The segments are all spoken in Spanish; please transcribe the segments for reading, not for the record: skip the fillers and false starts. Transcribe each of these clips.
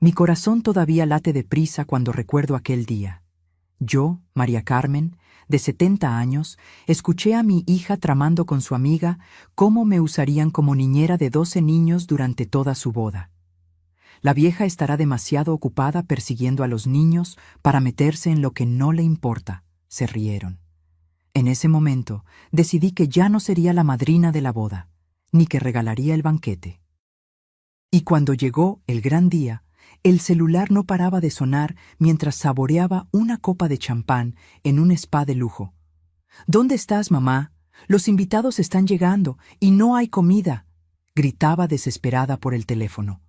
Mi corazón todavía late deprisa cuando recuerdo aquel día. Yo, María Carmen, de 70 años, escuché a mi hija tramando con su amiga cómo me usarían como niñera de 12 niños durante toda su boda. La vieja estará demasiado ocupada persiguiendo a los niños para meterse en lo que no le importa, se rieron. En ese momento decidí que ya no sería la madrina de la boda, ni que regalaría el banquete. Y cuando llegó el gran día, el celular no paraba de sonar mientras saboreaba una copa de champán en un spa de lujo. «¿Dónde estás, mamá? Los invitados están llegando y no hay comida», gritaba desesperada por el teléfono.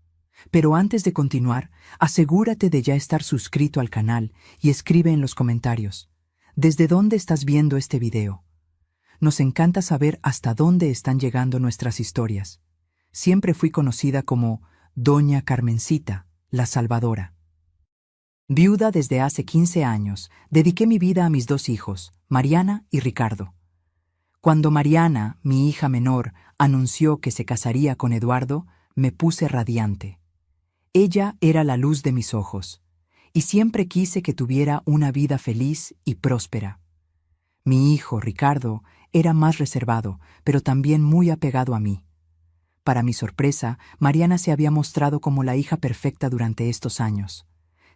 Pero antes de continuar, asegúrate de ya estar suscrito al canal y escribe en los comentarios: ¿desde dónde estás viendo este video? Nos encanta saber hasta dónde están llegando nuestras historias. Siempre fui conocida como Doña Carmencita, la Salvadora. Viuda desde hace 15 años, dediqué mi vida a mis 2 hijos, Mariana y Ricardo. Cuando Mariana, mi hija menor, anunció que se casaría con Eduardo, me puse radiante. Ella era la luz de mis ojos, y siempre quise que tuviera una vida feliz y próspera. Mi hijo, Ricardo, era más reservado, pero también muy apegado a mí. Para mi sorpresa, Mariana se había mostrado como la hija perfecta durante estos años,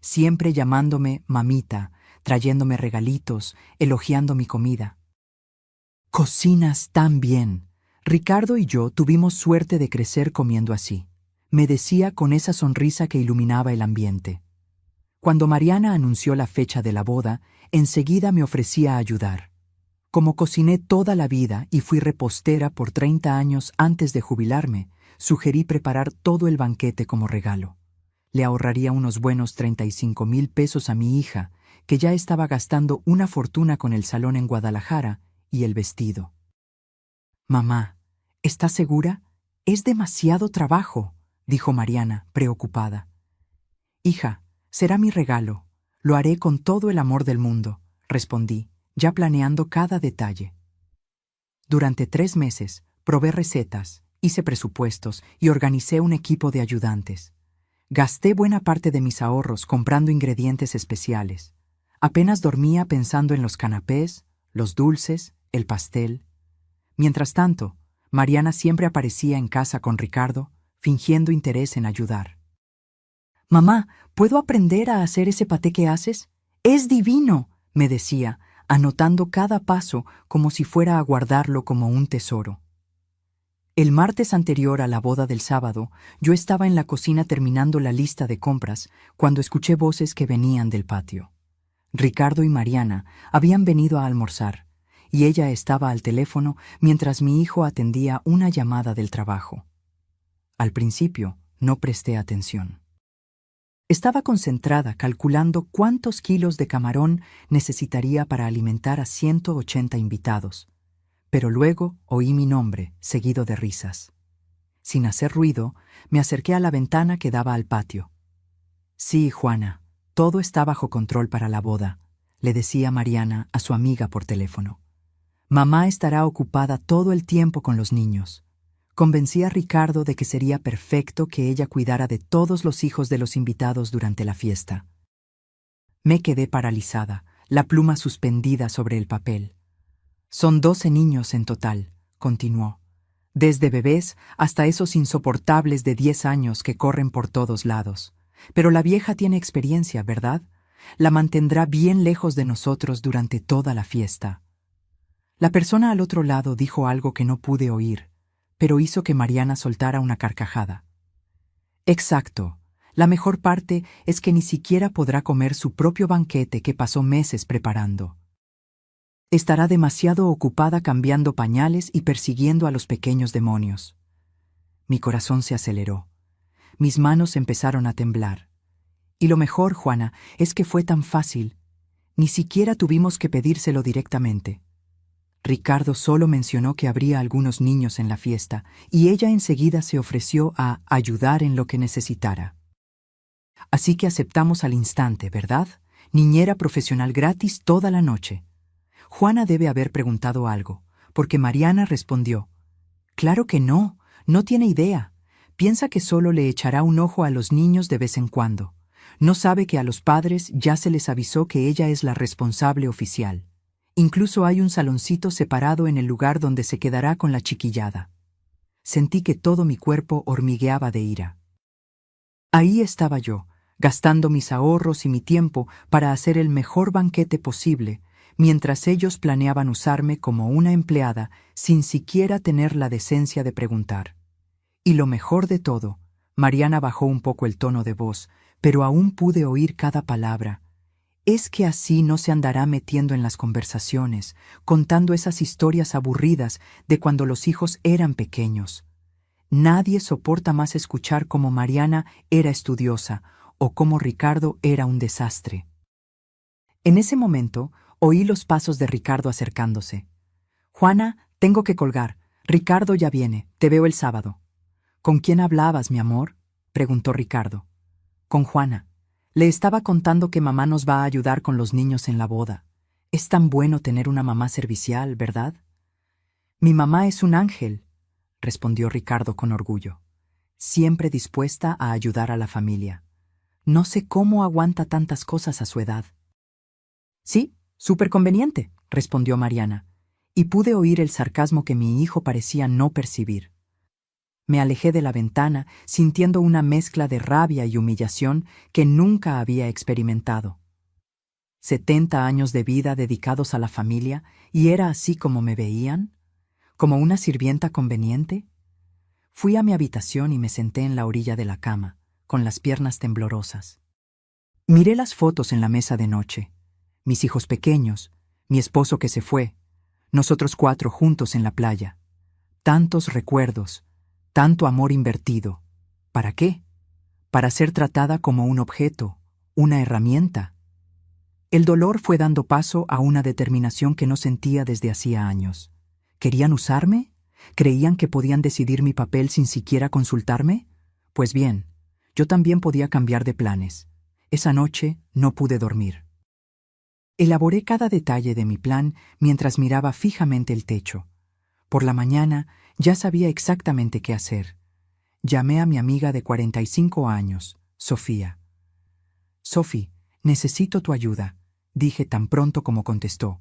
siempre llamándome mamita, trayéndome regalitos, elogiando mi comida. «Cocinas tan bien». Ricardo y yo tuvimos suerte de crecer comiendo así, me decía con esa sonrisa que iluminaba el ambiente. Cuando Mariana anunció la fecha de la boda, enseguida me ofrecía a ayudar. Como cociné toda la vida y fui repostera por 30 años antes de jubilarme, sugerí preparar todo el banquete como regalo. Le ahorraría unos buenos 35,000 pesos a mi hija, que ya estaba gastando una fortuna con el salón en Guadalajara y el vestido. «Mamá, ¿estás segura? Es demasiado trabajo», dijo Mariana, preocupada. «Hija, será mi regalo. Lo haré con todo el amor del mundo», respondí, ya planeando cada detalle. Durante 3 meses, probé recetas, hice presupuestos y organicé un equipo de ayudantes. Gasté buena parte de mis ahorros comprando ingredientes especiales. Apenas dormía pensando en los canapés, los dulces, el pastel. Mientras tanto, Mariana siempre aparecía en casa con Ricardo, fingiendo interés en ayudar. «Mamá, ¿puedo aprender a hacer ese paté que haces? ¡Es divino!», me decía, anotando cada paso como si fuera a guardarlo como un tesoro. El martes anterior a la boda del sábado, yo estaba en la cocina terminando la lista de compras cuando escuché voces que venían del patio. Ricardo y Mariana habían venido a almorzar, y ella estaba al teléfono mientras mi hijo atendía una llamada del trabajo. Al principio, no presté atención. Estaba concentrada calculando cuántos kilos de camarón necesitaría para alimentar a 180 invitados, pero luego oí mi nombre, seguido de risas. Sin hacer ruido, me acerqué a la ventana que daba al patio. «Sí, Juana, todo está bajo control para la boda», le decía Mariana a su amiga por teléfono. «Mamá estará ocupada todo el tiempo con los niños». Convencí a Ricardo de que sería perfecto que ella cuidara de todos los hijos de los invitados durante la fiesta. Me quedé paralizada, la pluma suspendida sobre el papel. «Son 12 niños en total», continuó, «desde bebés hasta esos insoportables de 10 años que corren por todos lados. Pero la vieja tiene experiencia, ¿verdad? La mantendrá bien lejos de nosotros durante toda la fiesta». La persona al otro lado dijo algo que no pude oír, pero hizo que Mariana soltara una carcajada. «Exacto. La mejor parte es que ni siquiera podrá comer su propio banquete que pasó meses preparando. Estará demasiado ocupada cambiando pañales y persiguiendo a los pequeños demonios». Mi corazón se aceleró. Mis manos empezaron a temblar. Y lo mejor, Juana, es que fue tan fácil. Ni siquiera tuvimos que pedírselo directamente. Ricardo solo mencionó que habría algunos niños en la fiesta, y ella enseguida se ofreció a ayudar en lo que necesitara. Así que aceptamos al instante, ¿verdad? Niñera profesional gratis toda la noche. Juana debe haber preguntado algo, porque Mariana respondió: «Claro que no, no tiene idea, Piensa que solo le echará un ojo a los niños de vez en cuando. No sabe que a los padres ya se les avisó que ella es la responsable oficial. Incluso hay un saloncito separado en el lugar donde se quedará con la chiquillada. Sentí que todo mi cuerpo hormigueaba de ira. Ahí estaba yo, gastando mis ahorros y mi tiempo para hacer el mejor banquete posible, mientras ellos planeaban usarme como una empleada sin siquiera tener la decencia de preguntar. Y lo mejor de todo, Mariana bajó un poco el tono de voz, pero aún pude oír cada palabra. Es que así no se andará metiendo en las conversaciones, contando esas historias aburridas de cuando los hijos eran pequeños. Nadie soporta más escuchar cómo Mariana era estudiosa o cómo Ricardo era un desastre. En ese momento, oí los pasos de Ricardo acercándose. «Juana, tengo que colgar. Ricardo ya viene. Te veo el sábado». «¿Con quién hablabas, mi amor?», preguntó Ricardo. «Con Juana. Le estaba contando que mamá nos va a ayudar con los niños en la boda. Es tan bueno tener una mamá servicial, ¿verdad?». «Mi mamá es un ángel», respondió Ricardo con orgullo. «Siempre dispuesta a ayudar a la familia. No sé cómo aguanta tantas cosas a su edad». «Sí, súper conveniente», respondió Mariana, y pude oír el sarcasmo que mi hijo parecía no percibir. Me alejé de la ventana, sintiendo una mezcla de rabia y humillación que nunca había experimentado. 70 años de vida dedicados a la familia, ¿y era así como me veían? ¿Como una sirvienta conveniente? Fui a mi habitación y me senté en la orilla de la cama, con las piernas temblorosas. Miré las fotos en la mesa de noche. Mis hijos pequeños, mi esposo que se fue, nosotros 4 juntos en la playa. Tantos recuerdos, tanto amor invertido. ¿Para qué? Para ser tratada como un objeto, una herramienta. El dolor fue dando paso a una determinación que no sentía desde hacía años. ¿Querían usarme? ¿Creían que podían decidir mi papel sin siquiera consultarme? Pues bien, yo también podía cambiar de planes. Esa noche no pude dormir. Elaboré cada detalle de mi plan mientras miraba fijamente el techo. Por la mañana ya sabía exactamente qué hacer. Llamé a mi amiga de 45 años, Sofía. «Sofi, necesito tu ayuda», dije tan pronto como contestó.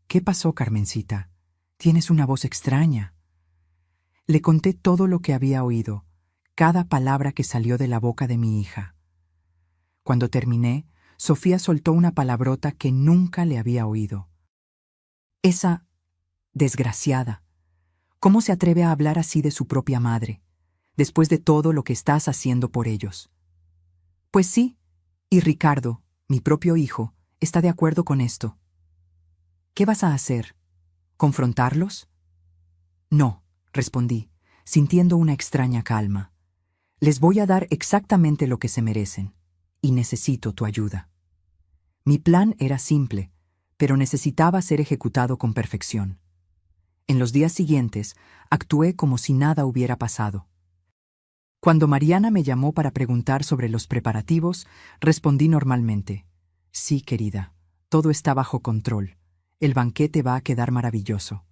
«¿Qué pasó, Carmencita? Tienes una voz extraña». Le conté todo lo que había oído, cada palabra que salió de la boca de mi hija. Cuando terminé, Sofía soltó una palabrota que nunca le había oído. «Esa desgraciada. ¿Cómo se atreve a hablar así de su propia madre, después de todo lo que estás haciendo por ellos?» «Pues sí, y Ricardo, mi propio hijo, está de acuerdo con esto». «¿Qué vas a hacer? ¿Confrontarlos?» «No», respondí, sintiendo una extraña calma. «Les voy a dar exactamente lo que se merecen, y necesito tu ayuda». Mi plan era simple, pero necesitaba ser ejecutado con perfección. En los días siguientes, actué como si nada hubiera pasado. Cuando Mariana me llamó para preguntar sobre los preparativos, respondí normalmente. «Sí, querida, todo está bajo control. El banquete va a quedar maravilloso».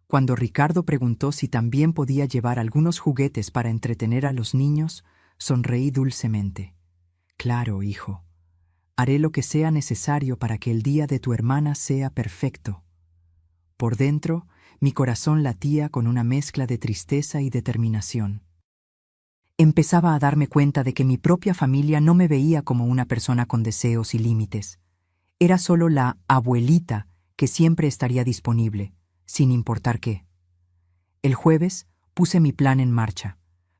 Cuando Ricardo preguntó si también podía llevar algunos juguetes para entretener a los niños, sonreí dulcemente. «Claro, hijo. Haré lo que sea necesario para que el día de tu hermana sea perfecto». Por dentro, mi corazón latía con una mezcla de tristeza y determinación. Empezaba a darme cuenta de que mi propia familia no me veía como una persona con deseos y límites. Era solo la abuelita que siempre estaría disponible, sin importar qué. El jueves puse mi plan en marcha.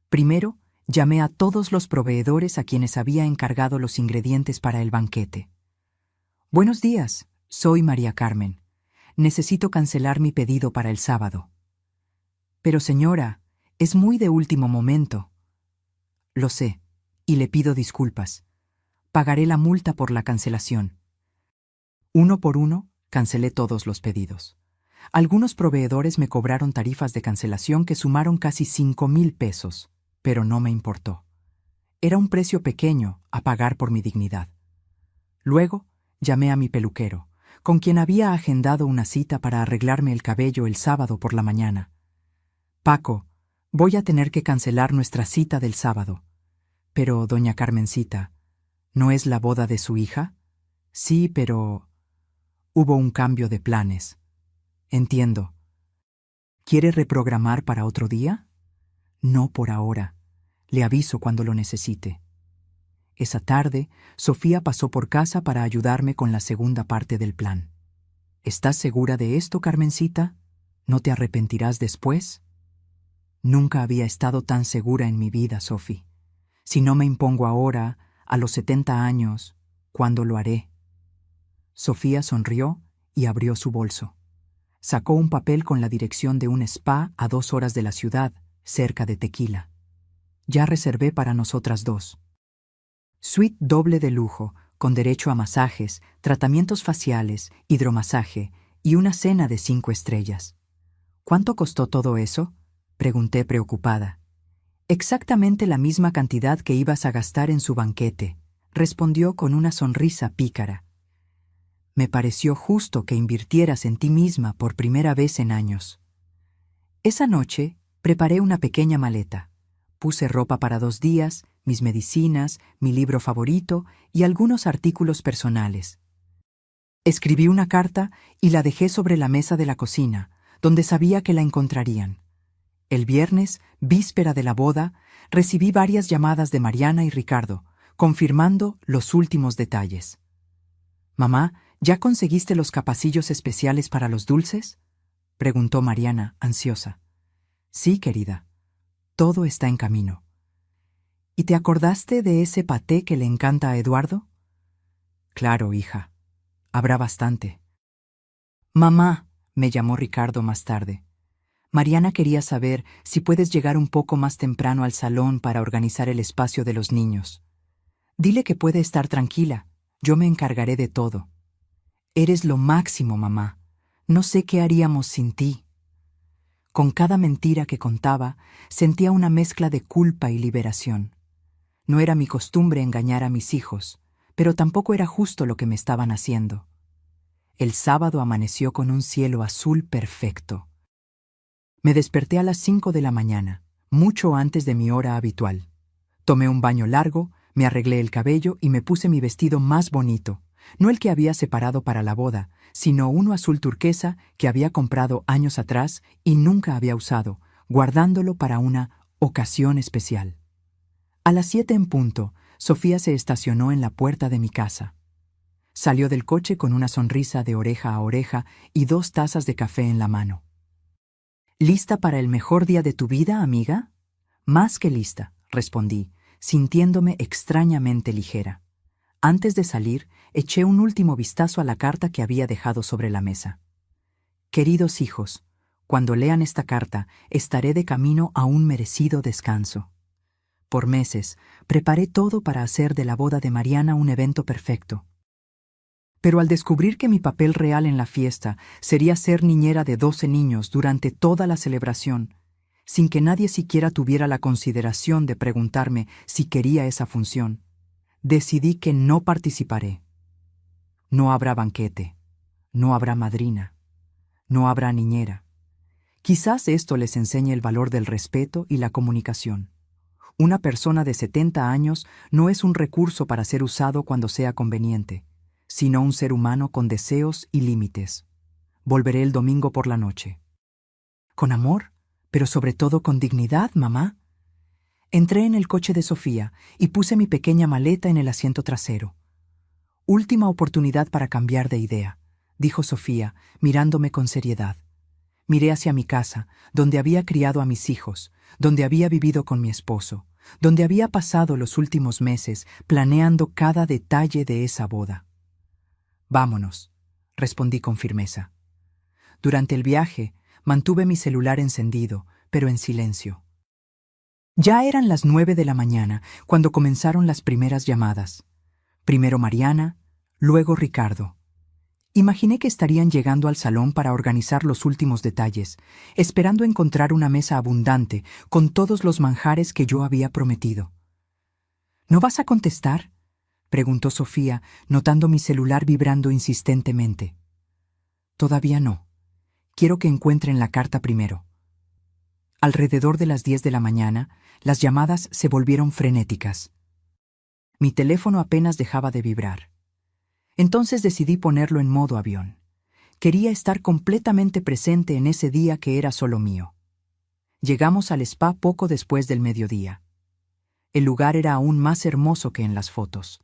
Primero, llamé a todos los proveedores a quienes había encargado los ingredientes para el banquete. «Buenos días, soy María Carmen. Necesito cancelar mi pedido para el sábado». «Pero señora, es muy de último momento». «Lo sé, y le pido disculpas. Pagaré la multa por la cancelación». Uno por uno, cancelé todos los pedidos. Algunos proveedores me cobraron tarifas de cancelación que sumaron casi 5,000 pesos, pero no me importó. Era un precio pequeño a pagar por mi dignidad. Luego, llamé a mi peluquero, con quien había agendado una cita para arreglarme el cabello el sábado por la mañana. «Paco, Voy a tener que cancelar nuestra cita del sábado. Pero, doña Carmencita, ¿no es la boda de su hija? Sí, pero... Hubo un cambio de planes. Entiendo. ¿Quiere reprogramar para otro día? No por ahora. Le aviso cuando lo necesite. Esa tarde, Sofía pasó por casa para ayudarme con la segunda parte del plan. ¿Estás segura de esto, Carmencita? ¿No te arrepentirás después? Nunca había estado tan segura en mi vida, Sophie. Si no me impongo ahora, a los 70 años, ¿cuándo lo haré? Sofía sonrió y abrió su bolso. Sacó un papel con la dirección de un spa a 2 horas de la ciudad, cerca de Tequila. Ya reservé para nosotras dos. Suite doble de lujo, con derecho a masajes, tratamientos faciales, hidromasaje y una cena de 5 estrellas. ¿Cuánto costó todo eso?, pregunté preocupada. Exactamente la misma cantidad que ibas a gastar en su banquete, respondió con una sonrisa pícara. Me pareció justo que invirtieras en ti misma por primera vez en años. Esa noche preparé una pequeña maleta. Puse ropa para 2 días, mis medicinas, mi libro favorito y algunos artículos personales. Escribí una carta y la dejé sobre la mesa de la cocina, donde sabía que la encontrarían. El viernes, víspera de la boda, recibí varias llamadas de Mariana y Ricardo, confirmando los últimos detalles. «Mamá, ¿ya conseguiste los capacillos especiales para los dulces?», preguntó Mariana, ansiosa. «Sí, querida. Todo está en camino». «¿Y te acordaste de ese paté que le encanta a Eduardo?». «Claro, hija. Habrá bastante». «Mamá», me llamó Ricardo más tarde. «Mariana quería saber si puedes llegar un poco más temprano al salón para organizar el espacio de los niños. Dile que puede estar tranquila. Yo me encargaré de todo». «Eres lo máximo, mamá. No sé qué haríamos sin ti». Con cada mentira que contaba, sentía una mezcla de culpa y liberación. No era mi costumbre engañar a mis hijos, pero tampoco era justo lo que me estaban haciendo. El sábado amaneció con un cielo azul perfecto. Me desperté a las 5 de la mañana, mucho antes de mi hora habitual. Tomé un baño largo, me arreglé el cabello y me puse mi vestido más bonito, no el que había separado para la boda, sino uno azul turquesa que había comprado años atrás y nunca había usado, guardándolo para una ocasión especial. A las 7 en punto, Sofía se estacionó en la puerta de mi casa. Salió del coche con una sonrisa de oreja a oreja y 2 tazas de café en la mano. «¿Lista para el mejor día de tu vida, amiga?». «Más que lista», respondí, sintiéndome extrañamente ligera. Antes de salir, eché un último vistazo a la carta que había dejado sobre la mesa. «Queridos hijos, cuando lean esta carta, estaré de camino a un merecido descanso. Por meses, preparé todo para hacer de la boda de Mariana un evento perfecto. Pero al descubrir que mi papel real en la fiesta sería ser niñera de 12 niños durante toda la celebración, sin que nadie siquiera tuviera la consideración de preguntarme si quería esa función, decidí que no participaré. No habrá banquete, no habrá madrina, no habrá niñera. Quizás esto les enseñe el valor del respeto y la comunicación. Una persona de 70 años no es un recurso para ser usado cuando sea conveniente, sino un ser humano con deseos y límites. Volveré el domingo por la noche». «Con amor, pero sobre todo con dignidad, mamá». Entré en el coche de Sofía y puse mi pequeña maleta en el asiento trasero. «Última oportunidad para cambiar de idea», dijo Sofía, mirándome con seriedad. Miré hacia mi casa, donde había criado a mis hijos, donde había vivido con mi esposo, donde había pasado los últimos meses planeando cada detalle de esa boda. «Vámonos», respondí con firmeza. Durante el viaje, mantuve mi celular encendido, pero en silencio. Ya eran las 9 de la mañana cuando comenzaron las primeras llamadas. Primero Mariana, luego Ricardo. Imaginé que estarían llegando al salón para organizar los últimos detalles, esperando encontrar una mesa abundante con todos los manjares que yo había prometido. «¿No vas a contestar?», preguntó Sofía, notando mi celular vibrando insistentemente. «Todavía no. Quiero que encuentren la carta primero». Alrededor de las 10 de la mañana, las llamadas se volvieron frenéticas. Mi teléfono apenas dejaba de vibrar. Entonces decidí ponerlo en modo avión. Quería estar completamente presente en ese día que era solo mío. Llegamos al spa poco después del mediodía. El lugar era aún más hermoso que en las fotos.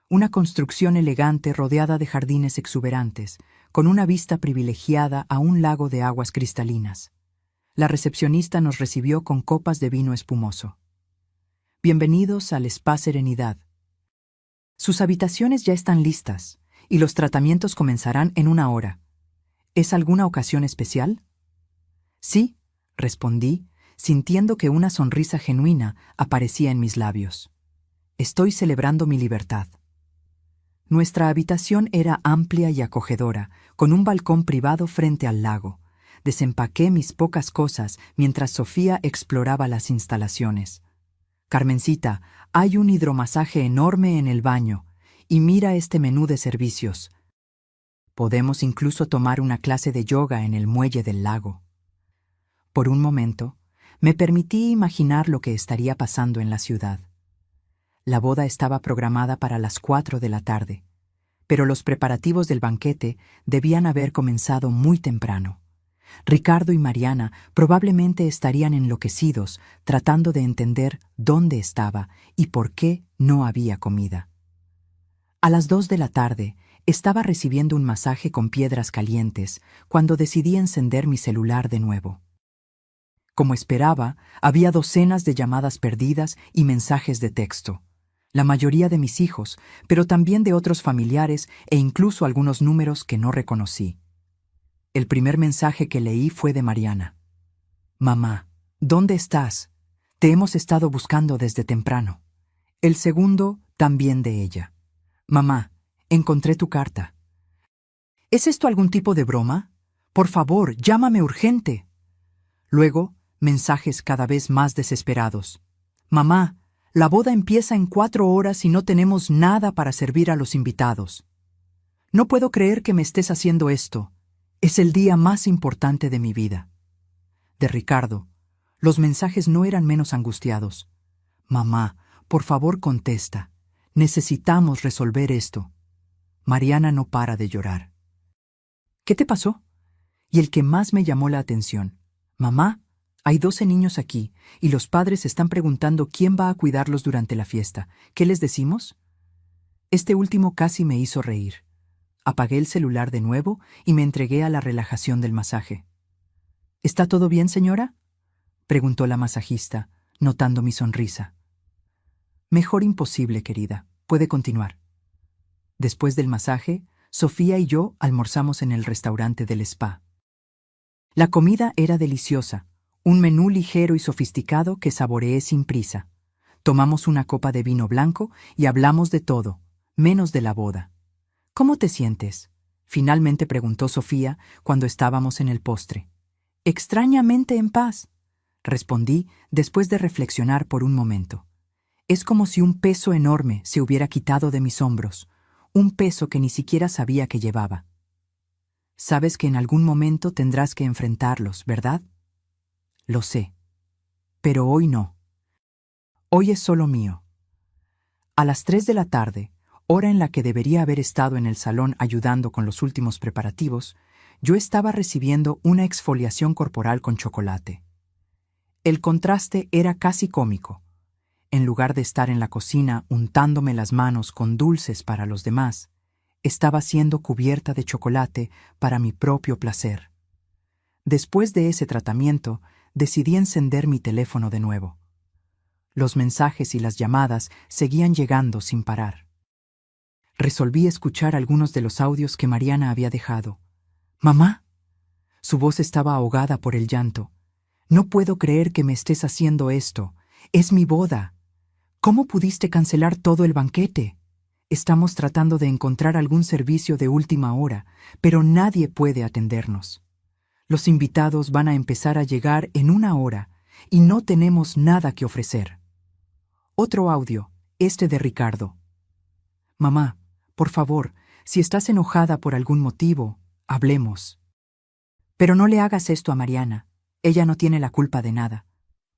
Una construcción elegante rodeada de jardines exuberantes, con una vista privilegiada a un lago de aguas cristalinas. La recepcionista nos recibió con copas de vino espumoso. Bienvenidos al Spa Serenidad. Sus habitaciones ya están listas, y los tratamientos comenzarán en 1 hora. ¿Es alguna ocasión especial? Sí, respondí, sintiendo que una sonrisa genuina aparecía en mis labios. Estoy celebrando mi libertad. Nuestra habitación era amplia y acogedora, con un balcón privado frente al lago. Desempaqué mis pocas cosas mientras Sofía exploraba las instalaciones. Carmencita, hay un hidromasaje enorme en el baño, y mira este menú de servicios. Podemos incluso tomar una clase de yoga en el muelle del lago. Por un momento, me permití imaginar lo que estaría pasando en la ciudad. La boda estaba programada para las 4 de la tarde, pero los preparativos del banquete debían haber comenzado muy temprano. Ricardo y Mariana probablemente estarían enloquecidos tratando de entender dónde estaba y por qué no había comida. A las 2 de la tarde, estaba recibiendo un masaje con piedras calientes cuando decidí encender mi celular de nuevo. Como esperaba, había docenas de llamadas perdidas y mensajes de texto. La mayoría de mis hijos, pero también de otros familiares e incluso algunos números que no reconocí. El primer mensaje que leí fue de Mariana. Mamá, ¿dónde estás? Te hemos estado buscando desde temprano. El segundo, también de ella. Mamá, encontré tu carta. ¿Es esto algún tipo de broma? Por favor, llámame urgente. Luego, mensajes cada vez más desesperados. Mamá, la boda empieza en 4 horas y no tenemos nada para servir a los invitados. No puedo creer que me estés haciendo esto. Es el día más importante de mi vida. De Ricardo, los mensajes no eran menos angustiados. Mamá, por favor contesta. Necesitamos resolver esto. Mariana no para de llorar. ¿Qué te pasó? Y el que más me llamó la atención. Mamá, hay 12 niños aquí, y los padres están preguntando quién va a cuidarlos durante la fiesta. ¿Qué les decimos? Este último casi me hizo reír. Apagué el celular de nuevo y me entregué a la relajación del masaje. ¿Está todo bien, señora?, preguntó la masajista, notando mi sonrisa. Mejor imposible, querida. Puede continuar. Después del masaje, Sofía y yo almorzamos en el restaurante del spa. La comida era deliciosa, un menú ligero y sofisticado que saboreé sin prisa. Tomamos una copa de vino blanco y hablamos de todo, menos de la boda. ¿Cómo te sientes?, finalmente preguntó Sofía cuando estábamos en el postre. Extrañamente en paz, respondí después de reflexionar por un momento. Es como si un peso enorme se hubiera quitado de mis hombros, un peso que ni siquiera sabía que llevaba. Sabes que en algún momento tendrás que enfrentarlos, ¿verdad? Lo sé. Pero hoy no. Hoy es solo mío. A las 3 de la tarde, hora en la que debería haber estado en el salón ayudando con los últimos preparativos, yo estaba recibiendo una exfoliación corporal con chocolate. El contraste era casi cómico. En lugar de estar en la cocina untándome las manos con dulces para los demás, estaba siendo cubierta de chocolate para mi propio placer. Después de ese tratamiento, decidí encender mi teléfono de nuevo. Los mensajes y las llamadas seguían llegando sin parar. Resolví escuchar algunos de los audios que Mariana había dejado. «¿Mamá?» Su voz estaba ahogada por el llanto. «No puedo creer que me estés haciendo esto. Es mi boda. ¿Cómo pudiste cancelar todo el banquete? Estamos tratando de encontrar algún servicio de última hora, pero nadie puede atendernos. Los invitados van a empezar a llegar en 1 hora y no tenemos nada que ofrecer». Otro audio, este de Ricardo. «Mamá, por favor, si estás enojada por algún motivo, hablemos. Pero no le hagas esto a Mariana. Ella no tiene la culpa de nada.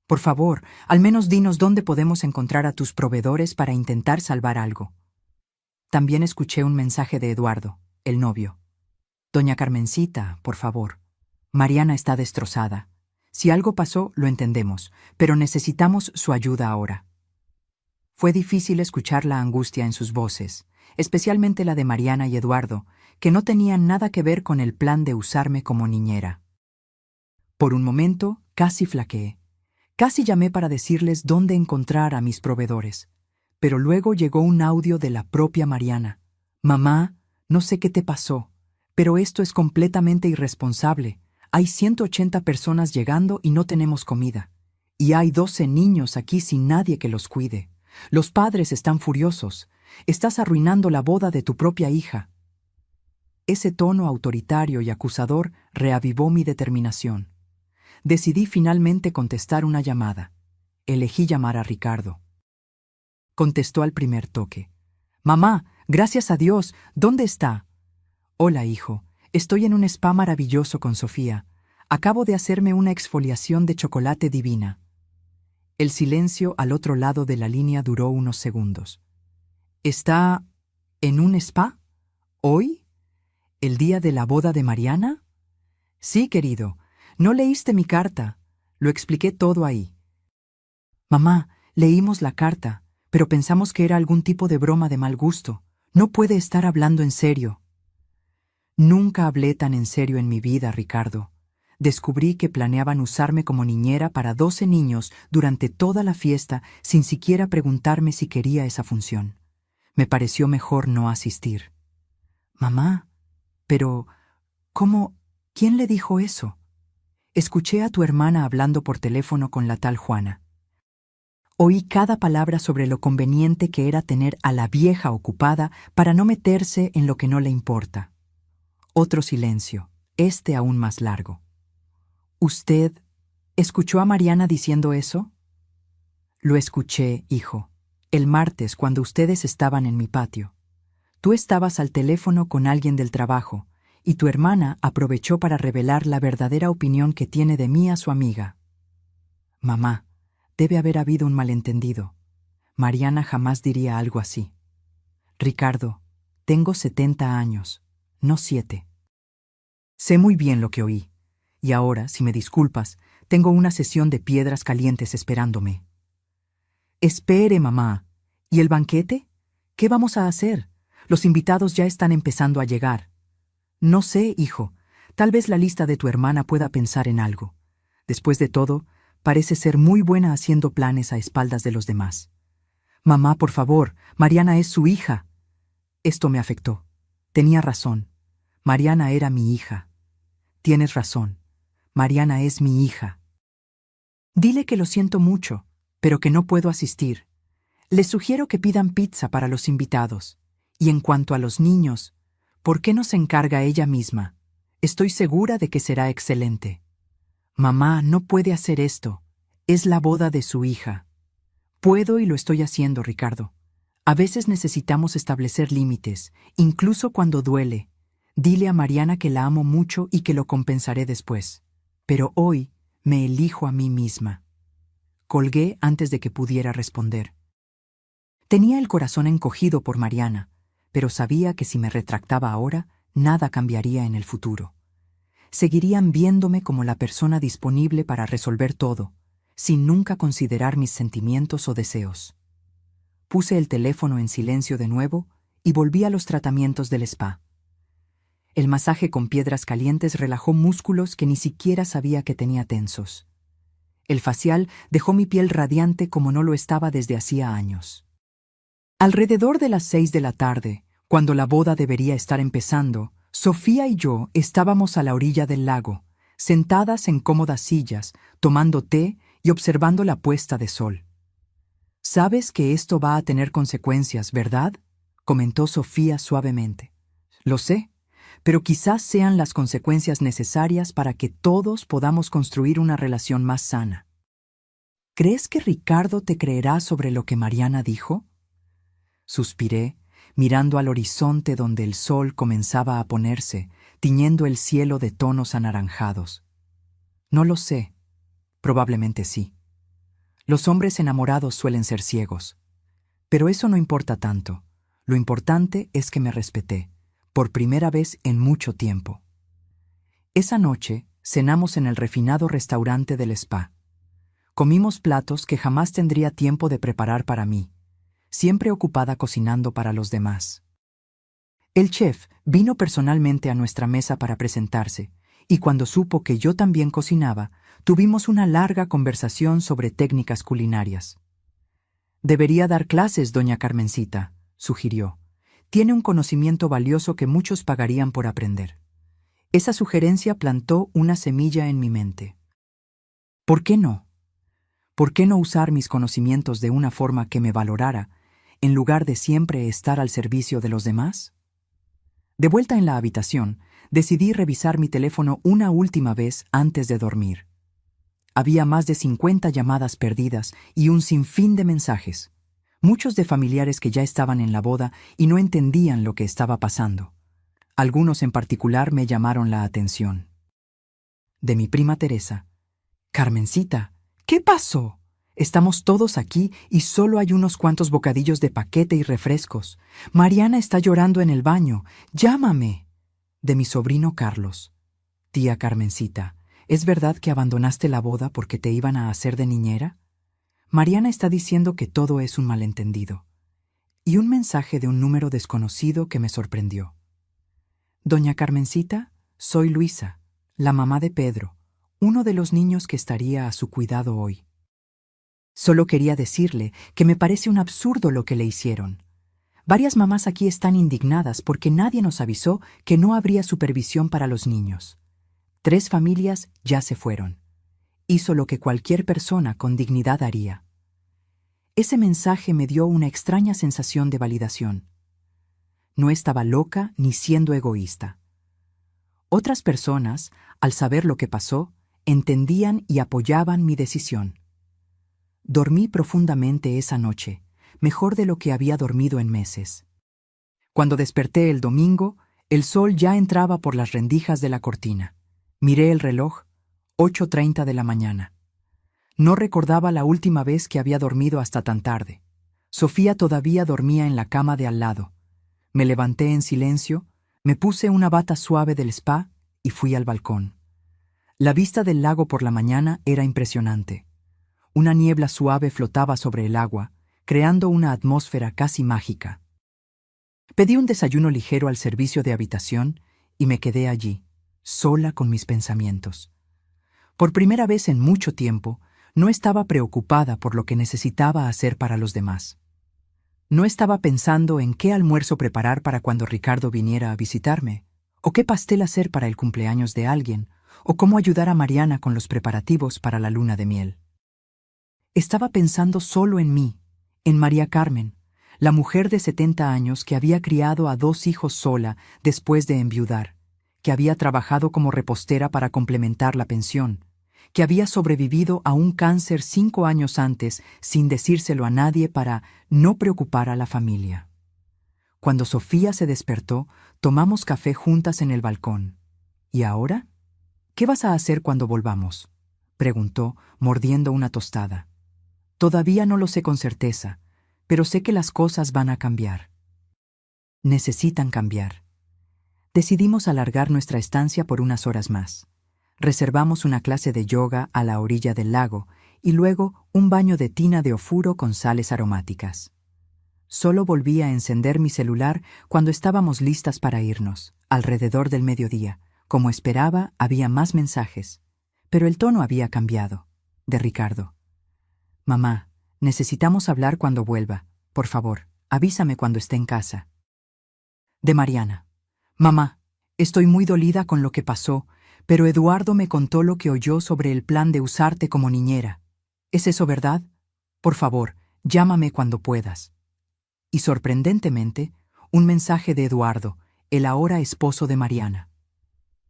Por favor, al menos dinos dónde podemos encontrar a tus proveedores para intentar salvar algo. También escuché un mensaje de Eduardo, el novio. Doña Carmencita, por favor. Mariana está destrozada. Si algo pasó, lo entendemos, pero necesitamos su ayuda ahora. Fue difícil escuchar la angustia en sus voces, especialmente la de Mariana y Eduardo, que no tenían nada que ver con el plan de usarme como niñera. Por un momento, casi flaqueé. Casi llamé para decirles dónde encontrar a mis proveedores. Pero luego llegó un audio de la propia Mariana. Mamá, no sé qué te pasó, pero esto es completamente irresponsable. Hay 180 personas llegando y no tenemos comida. Y hay 12 niños aquí sin nadie que los cuide. Los padres están furiosos. Estás arruinando la boda de tu propia hija. Ese tono autoritario y acusador reavivó mi determinación. Decidí finalmente contestar una llamada. Elegí llamar a Ricardo. Contestó al primer toque. Mamá, gracias a Dios, ¿dónde está? Hola, hijo. Estoy en un spa maravilloso con Sofía. Acabo de hacerme una exfoliación de chocolate divina. El silencio al otro lado de la línea duró unos segundos. ¿Está en un spa? ¿Hoy? ¿El día de la boda de Mariana? Sí, querido. No leíste mi carta. Lo expliqué todo ahí. Mamá, leímos la carta, pero pensamos que era algún tipo de broma de mal gusto. No puede estar hablando en serio. Nunca hablé tan en serio en mi vida, Ricardo. Descubrí que planeaban usarme como niñera para 12 niños durante toda la fiesta sin siquiera preguntarme si quería esa función. Me pareció mejor no asistir. Mamá, pero ¿cómo? ¿Quién le dijo eso? Escuché a tu hermana hablando por teléfono con la tal Juana. Oí cada palabra sobre lo conveniente que era tener a la vieja ocupada para no meterse en lo que no le importa. Otro silencio, este aún más largo. ¿Usted escuchó a Mariana diciendo eso? Lo escuché, hijo, el martes cuando ustedes estaban en mi patio. Tú estabas al teléfono con alguien del trabajo, y tu hermana aprovechó para revelar la verdadera opinión que tiene de mí a su amiga. Mamá, debe haber habido un malentendido. Mariana jamás diría algo así. Ricardo, tengo 70 años, no 7. Sé muy bien lo que oí, y ahora, si me disculpas, tengo una sesión de piedras calientes esperándome. Espere, mamá. ¿Y el banquete? ¿Qué vamos a hacer? Los invitados ya están empezando a llegar. No sé, hijo. Tal vez la lista de tu hermana pueda pensar en algo. Después de todo, parece ser muy buena haciendo planes a espaldas de los demás. Mamá, por favor, Mariana es su hija. Esto me afectó. Tenía razón. Mariana era mi hija. Tienes razón. Mariana es mi hija. Dile que lo siento mucho, pero que no puedo asistir. Les sugiero que pidan pizza para los invitados. Y en cuanto a los niños, ¿por qué no se encarga ella misma? Estoy segura de que será excelente. Mamá no puede hacer esto. Es la boda de su hija. Puedo y lo estoy haciendo, Ricardo. A veces necesitamos establecer límites, incluso cuando duele. Dile a Mariana que la amo mucho y que lo compensaré después. Pero hoy me elijo a mí misma. Colgué antes de que pudiera responder. Tenía el corazón encogido por Mariana, pero sabía que si me retractaba ahora, nada cambiaría en el futuro. Seguirían viéndome como la persona disponible para resolver todo, sin nunca considerar mis sentimientos o deseos. Puse el teléfono en silencio de nuevo y volví a los tratamientos del spa. El masaje con piedras calientes relajó músculos que ni siquiera sabía que tenía tensos. El facial dejó mi piel radiante como no lo estaba desde hacía años. Alrededor de las 6 de la tarde, cuando la boda debería estar empezando, Sofía y yo estábamos a la orilla del lago, sentadas en cómodas sillas, tomando té y observando la puesta de sol. «Sabes que esto va a tener consecuencias, ¿verdad?», comentó Sofía suavemente. «Lo sé, pero quizás sean las consecuencias necesarias para que todos podamos construir una relación más sana». «¿Crees que Ricardo te creerá sobre lo que Mariana dijo?». Suspiré, mirando al horizonte donde el sol comenzaba a ponerse, tiñendo el cielo de tonos anaranjados. «No lo sé», Probablemente sí. Los hombres enamorados suelen ser ciegos. Pero eso no importa tanto. Lo importante es que me respeté, por primera vez en mucho tiempo. Esa noche cenamos en el refinado restaurante del spa. Comimos platos que jamás tendría tiempo de preparar para mí, siempre ocupada cocinando para los demás. El chef vino personalmente a nuestra mesa para presentarse, y cuando supo que yo también cocinaba, tuvimos una larga conversación sobre técnicas culinarias. «Debería dar clases, doña Carmencita», sugirió. «Tiene un conocimiento valioso que muchos pagarían por aprender». Esa sugerencia plantó una semilla en mi mente. ¿Por qué no? ¿Por qué no usar mis conocimientos de una forma que me valorara, en lugar de siempre estar al servicio de los demás? De vuelta en la habitación, decidí revisar mi teléfono una última vez antes de dormir. Había más de 50 llamadas perdidas y un sinfín de mensajes, muchos de familiares que ya estaban en la boda y no entendían lo que estaba pasando. Algunos en particular me llamaron la atención. De mi prima Teresa. «Carmencita, ¿qué pasó? Estamos todos aquí y solo hay unos cuantos bocadillos de paquete y refrescos. Mariana está llorando en el baño. ¡Llámame!». De mi sobrino Carlos. «Tía Carmencita, ¿es verdad que abandonaste la boda porque te iban a hacer de niñera? Mariana está diciendo que todo es un malentendido». Y un mensaje de un número desconocido que me sorprendió. «Doña Carmencita, soy Luisa, la mamá de Pedro, uno de los niños que estaría a su cuidado hoy. Solo quería decirle que me parece un absurdo lo que le hicieron. Varias mamás aquí están indignadas porque nadie nos avisó que no habría supervisión para los niños. 3 familias ya se fueron. Hizo lo que cualquier persona con dignidad haría». Ese mensaje me dio una extraña sensación de validación. No estaba loca ni siendo egoísta. Otras personas, al saber lo que pasó, entendían y apoyaban mi decisión. Dormí profundamente esa noche, mejor de lo que había dormido en meses. Cuando desperté el domingo, el sol ya entraba por las rendijas de la cortina. Miré el reloj, 8:30 de la mañana. No recordaba la última vez que había dormido hasta tan tarde. Sofía todavía dormía en la cama de al lado. Me levanté en silencio, me puse una bata suave del spa y fui al balcón. La vista del lago por la mañana era impresionante. Una niebla suave flotaba sobre el agua, creando una atmósfera casi mágica. Pedí un desayuno ligero al servicio de habitación y me quedé allí, sola con mis pensamientos. Por primera vez en mucho tiempo, no estaba preocupada por lo que necesitaba hacer para los demás. No estaba pensando en qué almuerzo preparar para cuando Ricardo viniera a visitarme, o qué pastel hacer para el cumpleaños de alguien, o cómo ayudar a Mariana con los preparativos para la luna de miel. Estaba pensando solo en mí, en María Carmen, la mujer de 70 años que había criado a 2 hijos sola después de enviudar, que había trabajado como repostera para complementar la pensión, que había sobrevivido a un cáncer 5 años antes sin decírselo a nadie para no preocupar a la familia. Cuando Sofía se despertó, tomamos café juntas en el balcón. ¿Y ahora? ¿Qué vas a hacer cuando volvamos?, preguntó, mordiendo una tostada. Todavía no lo sé con certeza, pero sé que las cosas van a cambiar. Necesitan cambiar. Decidimos alargar nuestra estancia por unas horas más. Reservamos una clase de yoga a la orilla del lago y luego un baño de tina de ofuro con sales aromáticas. Solo volví a encender mi celular cuando estábamos listas para irnos, alrededor del mediodía. Como esperaba, había más mensajes, pero el tono había cambiado. De Ricardo. «Mamá, necesitamos hablar cuando vuelva. Por favor, avísame cuando esté en casa». De Mariana. «Mamá, estoy muy dolida con lo que pasó, pero Eduardo me contó lo que oyó sobre el plan de usarte como niñera. ¿Es eso verdad? Por favor, llámame cuando puedas». Y sorprendentemente, un mensaje de Eduardo, el ahora esposo de Mariana.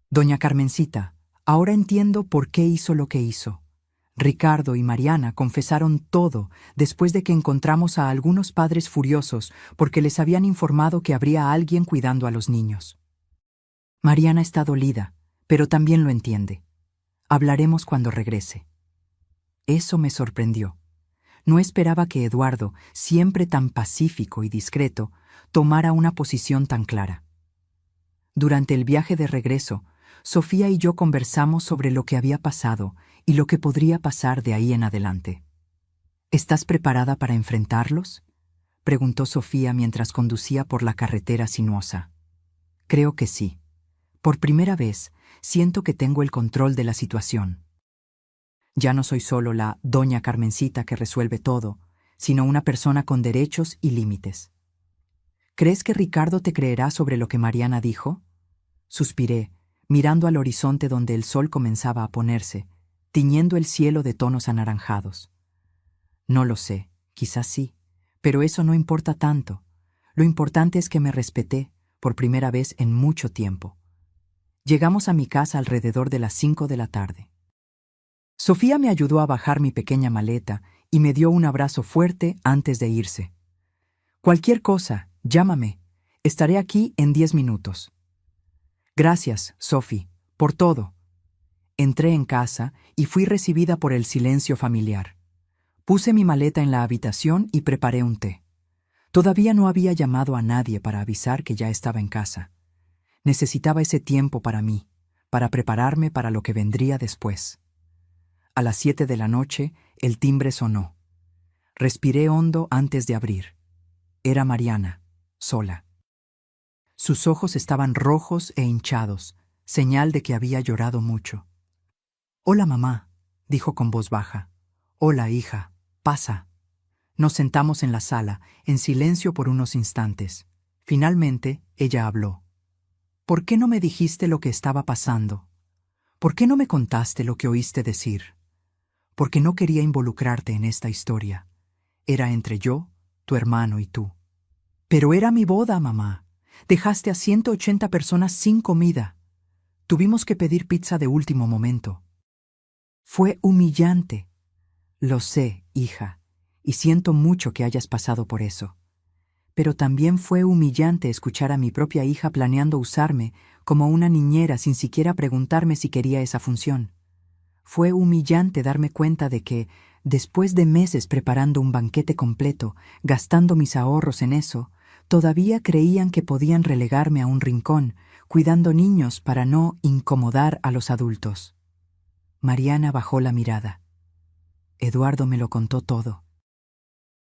«Doña Carmencita, ahora entiendo por qué hizo lo que hizo. Ricardo y Mariana confesaron todo después de que encontramos a algunos padres furiosos porque les habían informado que habría alguien cuidando a los niños. Mariana está dolida, pero también lo entiende. Hablaremos cuando regrese». Eso me sorprendió. No esperaba que Eduardo, siempre tan pacífico y discreto, tomara una posición tan clara. Durante el viaje de regreso, Sofía y yo conversamos sobre lo que había pasado y lo que podría pasar de ahí en adelante. ¿Estás preparada para enfrentarlos?, preguntó Sofía mientras conducía por la carretera sinuosa. Creo que sí. Por primera vez, siento que tengo el control de la situación. Ya no soy solo la doña Carmencita que resuelve todo, sino una persona con derechos y límites. ¿Crees que Ricardo te creerá sobre lo que Mariana dijo? Suspiré, mirando al horizonte donde el sol comenzaba a ponerse, tiñendo el cielo de tonos anaranjados. No lo sé, quizás sí, pero eso no importa tanto. Lo importante es que me respeté, por primera vez en mucho tiempo. Llegamos a mi casa alrededor de las 5 de la tarde. Sofía me ayudó a bajar mi pequeña maleta y me dio un abrazo fuerte antes de irse. Cualquier cosa, llámame. Estaré aquí en 10 minutos. Gracias, Sophie, por todo. Entré en casa y fui recibida por el silencio familiar. Puse mi maleta en la habitación y preparé un té. Todavía no había llamado a nadie para avisar que ya estaba en casa. Necesitaba ese tiempo para mí, para prepararme para lo que vendría después. A las 7 de la noche, el timbre sonó. Respiré hondo antes de abrir. Era Mariana, sola. Sus ojos estaban rojos e hinchados, señal de que había llorado mucho. «Hola, mamá», dijo con voz baja. «Hola, hija, pasa». Nos sentamos en la sala, en silencio por unos instantes. Finalmente, ella habló. «¿Por qué no me dijiste lo que estaba pasando? ¿Por qué no me contaste lo que oíste decir? Porque no quería involucrarte en esta historia. Era entre yo, tu hermano y tú». «Pero era mi boda, mamá. Dejaste a 180 personas sin comida. Tuvimos que pedir pizza de último momento». «Fue humillante». «Lo sé, hija, y siento mucho que hayas pasado por eso. Pero también fue humillante escuchar a mi propia hija planeando usarme como una niñera sin siquiera preguntarme si quería esa función. Fue humillante darme cuenta de que, después de meses preparando un banquete completo, gastando mis ahorros en eso, todavía creían que podían relegarme a un rincón, cuidando niños para no incomodar a los adultos». Mariana bajó la mirada. Eduardo me lo contó todo.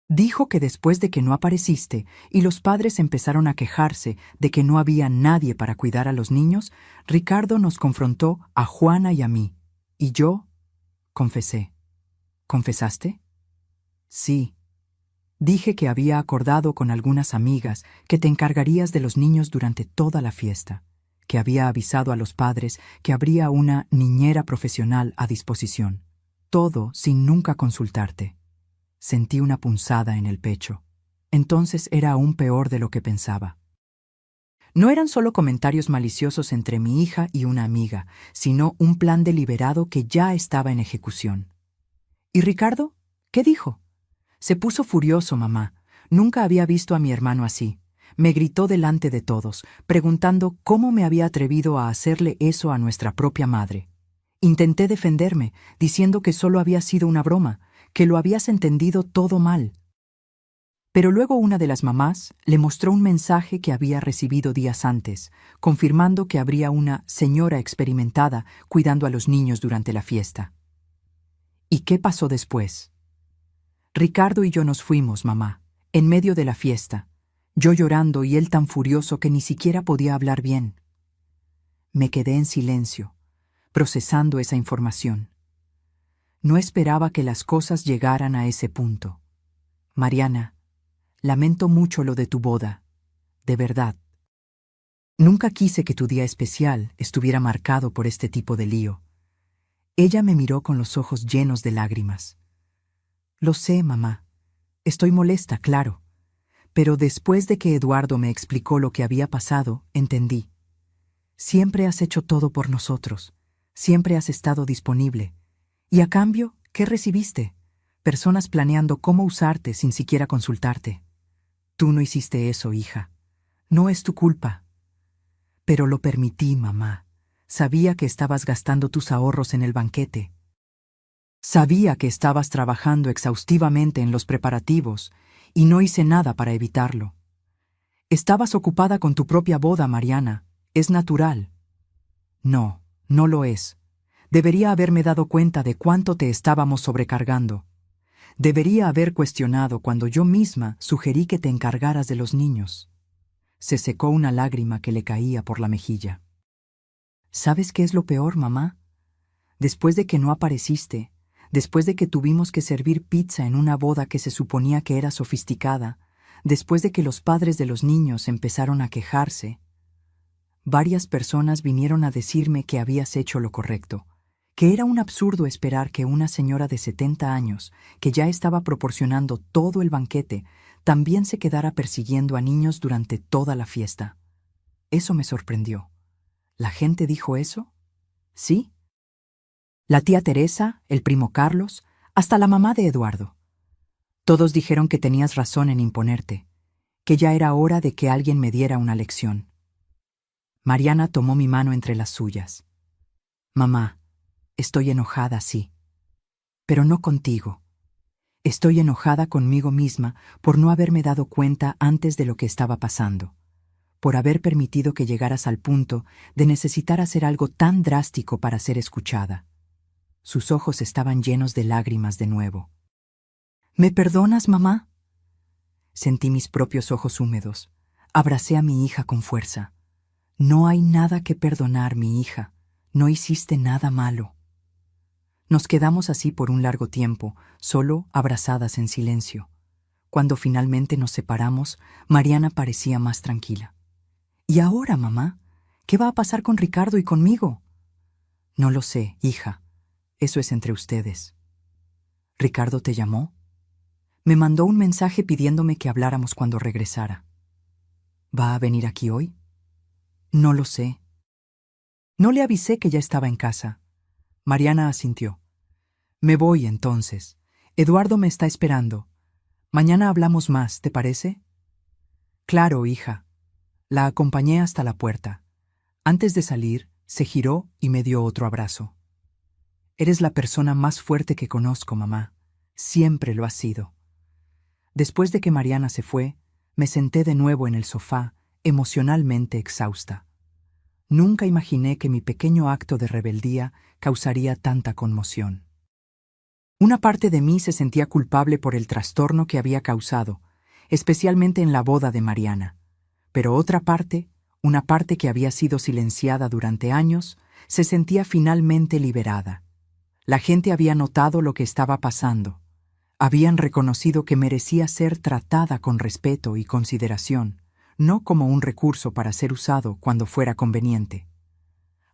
Dijo que después de que no apareciste y los padres empezaron a quejarse de que no había nadie para cuidar a los niños, Ricardo nos confrontó a Juana y a mí. Y yo confesé. ¿Confesaste? Sí. Dije que había acordado con algunas amigas que te encargarías de los niños durante toda la fiesta, que había avisado a los padres que habría una niñera profesional a disposición. Todo sin nunca consultarte. Sentí una punzada en el pecho. Entonces era aún peor de lo que pensaba. No eran solo comentarios maliciosos entre mi hija y una amiga, sino un plan deliberado que ya estaba en ejecución. ¿Y Ricardo? ¿Qué dijo? Se puso furioso, mamá. Nunca había visto a mi hermano así. Me gritó delante de todos, preguntando cómo me había atrevido a hacerle eso a nuestra propia madre. Intenté defenderme, diciendo que solo había sido una broma, que lo habías entendido todo mal. Pero luego una de las mamás le mostró un mensaje que había recibido días antes, confirmando que habría una señora experimentada cuidando a los niños durante la fiesta. ¿Y qué pasó después? Ricardo y yo nos fuimos, mamá, en medio de la fiesta, yo llorando y él tan furioso que ni siquiera podía hablar bien. Me quedé en silencio, procesando esa información. No esperaba que las cosas llegaran a ese punto. Mariana, lamento mucho lo de tu boda, de verdad. Nunca quise que tu día especial estuviera marcado por este tipo de lío. Ella me miró con los ojos llenos de lágrimas. Lo sé, mamá. Estoy molesta, claro. Pero después de que Eduardo me explicó lo que había pasado, entendí. Siempre has hecho todo por nosotros. Siempre has estado disponible. Y a cambio, ¿qué recibiste? Personas planeando cómo usarte sin siquiera consultarte. Tú no hiciste eso, hija. No es tu culpa. Pero lo permití, mamá. Sabía que estabas gastando tus ahorros en el banquete. Sabía que estabas trabajando exhaustivamente en los preparativos y no hice nada para evitarlo. Estabas ocupada con tu propia boda, Mariana. Es natural. No, no lo es. Debería haberme dado cuenta de cuánto te estábamos sobrecargando. Debería haber cuestionado cuando yo misma sugerí que te encargaras de los niños. Se secó una lágrima que le caía por la mejilla. ¿Sabes qué es lo peor, mamá? Después de que no apareciste, después de que tuvimos que servir pizza en una boda que se suponía que era sofisticada, después de que los padres de los niños empezaron a quejarse, varias personas vinieron a decirme que habías hecho lo correcto, que era un absurdo esperar que una señora de 70 años, que ya estaba proporcionando todo el banquete, también se quedara persiguiendo a niños durante toda la fiesta. Eso me sorprendió. ¿La gente dijo eso? ¿Sí? La tía Teresa, el primo Carlos, hasta la mamá de Eduardo. Todos dijeron que tenías razón en imponerte, que ya era hora de que alguien me diera una lección. Mariana tomó mi mano entre las suyas. Mamá, estoy enojada, sí. Pero no contigo. Estoy enojada conmigo misma por no haberme dado cuenta antes de lo que estaba pasando, por haber permitido que llegaras al punto de necesitar hacer algo tan drástico para ser escuchada. Sus ojos estaban llenos de lágrimas de nuevo. ¿Me perdonas, mamá? Sentí mis propios ojos húmedos. Abracé a mi hija con fuerza. No hay nada que perdonar, mi hija. No hiciste nada malo. Nos quedamos así por un largo tiempo, solo abrazadas en silencio. Cuando finalmente nos separamos, Mariana parecía más tranquila. ¿Y ahora, mamá? ¿Qué va a pasar con Ricardo y conmigo? No lo sé, hija. Eso es entre ustedes. ¿Ricardo te llamó? Me mandó un mensaje pidiéndome que habláramos cuando regresara. ¿Va a venir aquí hoy? No lo sé. No le avisé que ya estaba en casa. Mariana asintió. Me voy entonces. Eduardo me está esperando. Mañana hablamos más, ¿te parece? Claro, hija. La acompañé hasta la puerta. Antes de salir, se giró y me dio otro abrazo. Eres la persona más fuerte que conozco, mamá. Siempre lo has sido. Después de que Mariana se fue, me senté de nuevo en el sofá, emocionalmente exhausta. Nunca imaginé que mi pequeño acto de rebeldía causaría tanta conmoción. Una parte de mí se sentía culpable por el trastorno que había causado, especialmente en la boda de Mariana. Pero otra parte, una parte que había sido silenciada durante años, se sentía finalmente liberada. La gente había notado lo que estaba pasando. Habían reconocido que merecía ser tratada con respeto y consideración, no como un recurso para ser usado cuando fuera conveniente.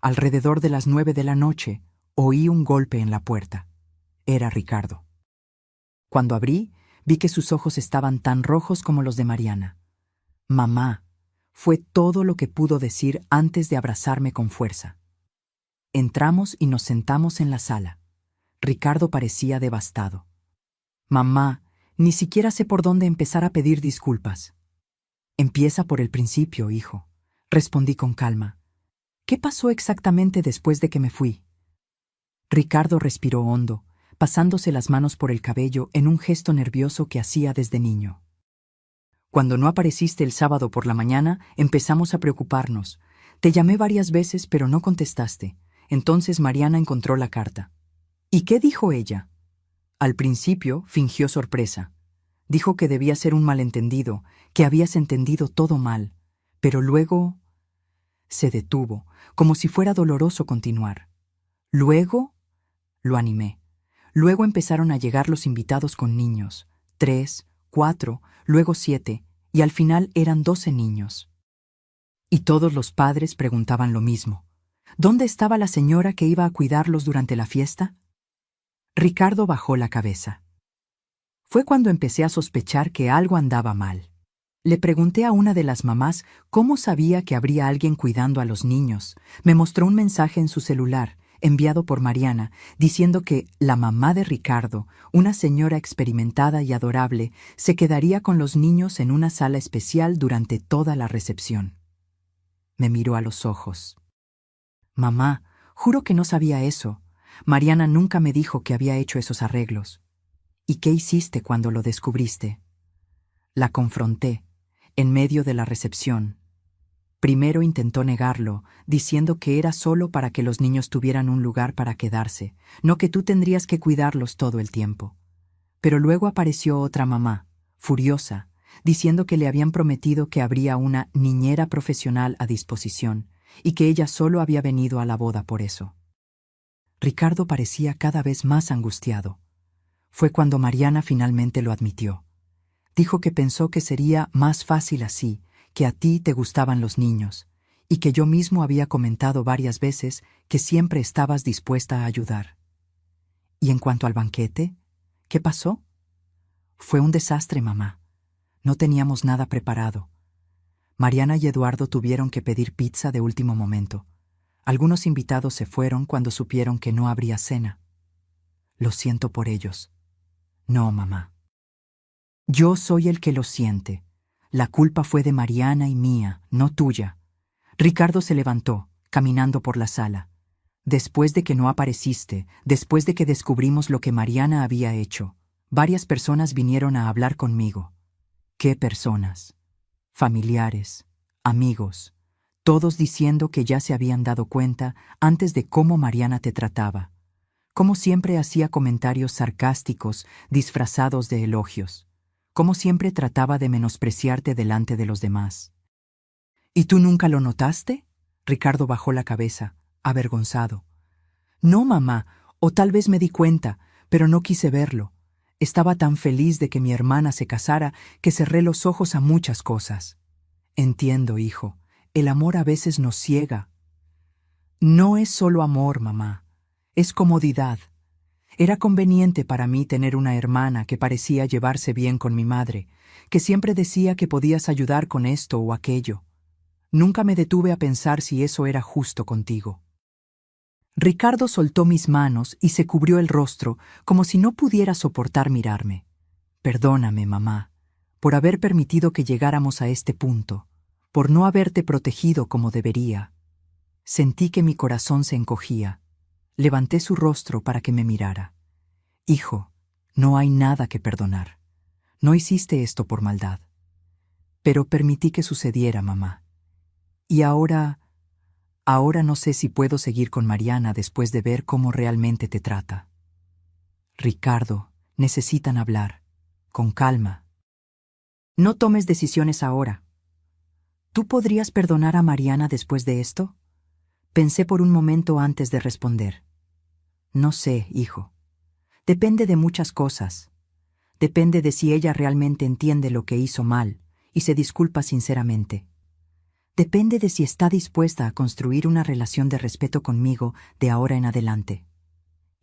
Alrededor de las 9 de la noche, oí un golpe en la puerta. Era Ricardo. Cuando abrí, vi que sus ojos estaban tan rojos como los de Mariana. Mamá, fue todo lo que pudo decir antes de abrazarme con fuerza. Entramos y nos sentamos en la sala. Ricardo parecía devastado. Mamá, ni siquiera sé por dónde empezar a pedir disculpas. Empieza por el principio, hijo, respondí con calma. ¿Qué pasó exactamente después de que me fui? Ricardo respiró hondo, pasándose las manos por el cabello en un gesto nervioso que hacía desde niño. Cuando no apareciste el sábado por la mañana, empezamos a preocuparnos. Te llamé varias veces, pero no contestaste. Entonces Mariana encontró la carta. ¿Y qué dijo ella? Al principio fingió sorpresa. Dijo que debía ser un malentendido, que habías entendido todo mal, pero luego se detuvo, como si fuera doloroso continuar. Luego lo animé. Luego empezaron a llegar los invitados con niños, 3, 4, luego 7, y al final eran 12 niños. Y todos los padres preguntaban lo mismo. ¿Dónde estaba la señora que iba a cuidarlos durante la fiesta? Ricardo bajó la cabeza. Fue cuando empecé a sospechar que algo andaba mal. Le pregunté a una de las mamás cómo sabía que habría alguien cuidando a los niños. Me mostró un mensaje en su celular, enviado por Mariana, diciendo que la mamá de Ricardo, una señora experimentada y adorable, se quedaría con los niños en una sala especial durante toda la recepción. Me miró a los ojos. Mamá, juro que no sabía eso. Mariana nunca me dijo que había hecho esos arreglos. ¿Y qué hiciste cuando lo descubriste? La confronté, en medio de la recepción. Primero intentó negarlo, diciendo que era solo para que los niños tuvieran un lugar para quedarse, no que tú tendrías que cuidarlos todo el tiempo. Pero luego apareció otra mamá, furiosa, diciendo que le habían prometido que habría una niñera profesional a disposición y que ella solo había venido a la boda por eso. Ricardo parecía cada vez más angustiado. Fue cuando Mariana finalmente lo admitió. Dijo que pensó que sería más fácil así, que a ti te gustaban los niños, y que yo mismo había comentado varias veces que siempre estabas dispuesta a ayudar. ¿Y en cuanto al banquete? ¿Qué pasó? Fue un desastre, mamá. No teníamos nada preparado. Mariana y Eduardo tuvieron que pedir pizza de último momento. Algunos invitados se fueron cuando supieron que no habría cena. Lo siento por ellos. No, mamá. Yo soy el que lo siente. La culpa fue de Mariana y mía, no tuya. Ricardo se levantó, caminando por la sala. Después de que no apareciste, después de que descubrimos lo que Mariana había hecho, varias personas vinieron a hablar conmigo. ¿Qué personas? Familiares, amigos, todos diciendo que ya se habían dado cuenta antes de cómo Mariana te trataba. Cómo siempre hacía comentarios sarcásticos disfrazados de elogios. Cómo siempre trataba de menospreciarte delante de los demás. ¿Y tú nunca lo notaste? Ricardo bajó la cabeza, avergonzado. No, mamá, o tal vez me di cuenta, pero no quise verlo. Estaba tan feliz de que mi hermana se casara que cerré los ojos a muchas cosas. Entiendo, hijo, el amor a veces nos ciega. No es solo amor, mamá, es comodidad. Era conveniente para mí tener una hermana que parecía llevarse bien con mi madre, que siempre decía que podías ayudar con esto o aquello. Nunca me detuve a pensar si eso era justo contigo. Ricardo soltó mis manos y se cubrió el rostro como si no pudiera soportar mirarme. Perdóname, mamá, por haber permitido que llegáramos a este punto, por no haberte protegido como debería. Sentí que mi corazón se encogía. Levanté su rostro para que me mirara. Hijo, no hay nada que perdonar. No hiciste esto por maldad. Pero permití que sucediera, mamá. Y ahora no sé si puedo seguir con Mariana después de ver cómo realmente te trata. Ricardo, necesitan hablar. Con calma. No tomes decisiones ahora. ¿Tú podrías perdonar a Mariana después de esto? Pensé por un momento antes de responder. No sé, hijo. Depende de muchas cosas. Depende de si ella realmente entiende lo que hizo mal y se disculpa sinceramente. Depende de si está dispuesta a construir una relación de respeto conmigo de ahora en adelante.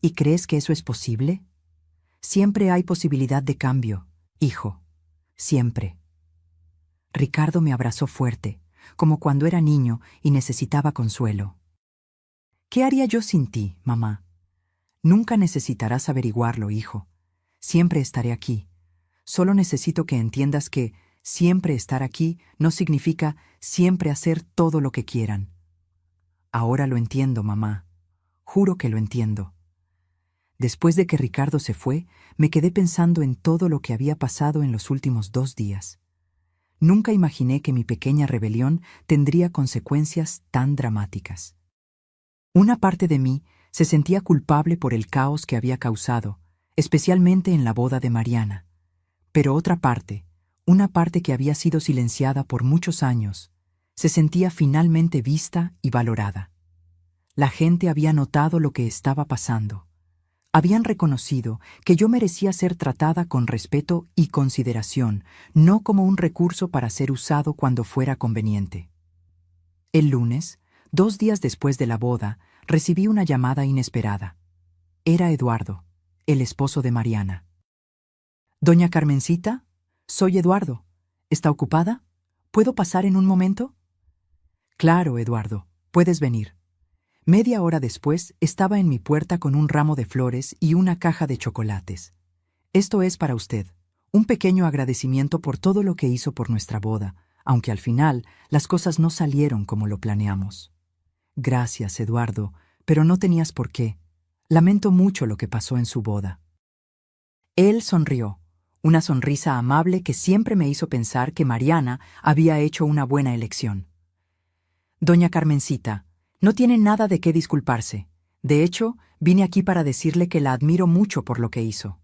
¿Y crees que eso es posible? Siempre hay posibilidad de cambio, hijo. Siempre. Ricardo me abrazó fuerte, como cuando era niño y necesitaba consuelo. ¿Qué haría yo sin ti, mamá? Nunca necesitarás averiguarlo, hijo. Siempre estaré aquí. Solo necesito que entiendas que siempre estar aquí no significa siempre hacer todo lo que quieran. Ahora lo entiendo, mamá. Juro que lo entiendo. Después de que Ricardo se fue, me quedé pensando en todo lo que había pasado en los últimos 2 días. Nunca imaginé que mi pequeña rebelión tendría consecuencias tan dramáticas. Una parte de mí se sentía culpable por el caos que había causado, especialmente en la boda de Mariana. Pero otra parte, una parte que había sido silenciada por muchos años, se sentía finalmente vista y valorada. La gente había notado lo que estaba pasando. Habían reconocido que yo merecía ser tratada con respeto y consideración, no como un recurso para ser usado cuando fuera conveniente. El lunes, 2 días después de la boda, recibí una llamada inesperada. Era Eduardo, el esposo de Mariana. «Doña Carmencita, soy Eduardo. ¿Está ocupada? ¿Puedo pasar en un momento?» «Claro, Eduardo, puedes venir». Media hora después estaba en mi puerta con un ramo de flores y una caja de chocolates. «Esto es para usted, un pequeño agradecimiento por todo lo que hizo por nuestra boda, aunque al final las cosas no salieron como lo planeamos». «Gracias, Eduardo, pero no tenías por qué. Lamento mucho lo que pasó en su boda. Él sonrió, una sonrisa amable que siempre me hizo pensar que Mariana había hecho una buena elección. Doña Carmencita, no tiene nada de qué disculparse. De hecho, vine aquí para decirle que la admiro mucho por lo que hizo.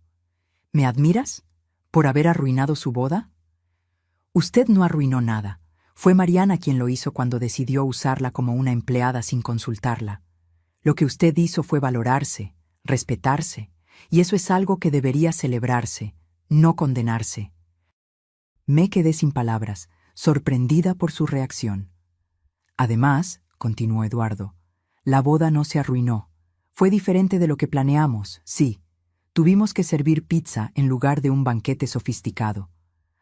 ¿Me admiras? ¿Por haber arruinado su boda? Usted no arruinó nada. Fue Mariana quien lo hizo cuando decidió usarla como una empleada sin consultarla. Lo que usted hizo fue valorarse, respetarse, y eso es algo que debería celebrarse, no condenarse. Me quedé sin palabras, sorprendida por su reacción. Además, continuó Eduardo, la boda no se arruinó. Fue diferente de lo que planeamos, sí. Tuvimos que servir pizza en lugar de un banquete sofisticado.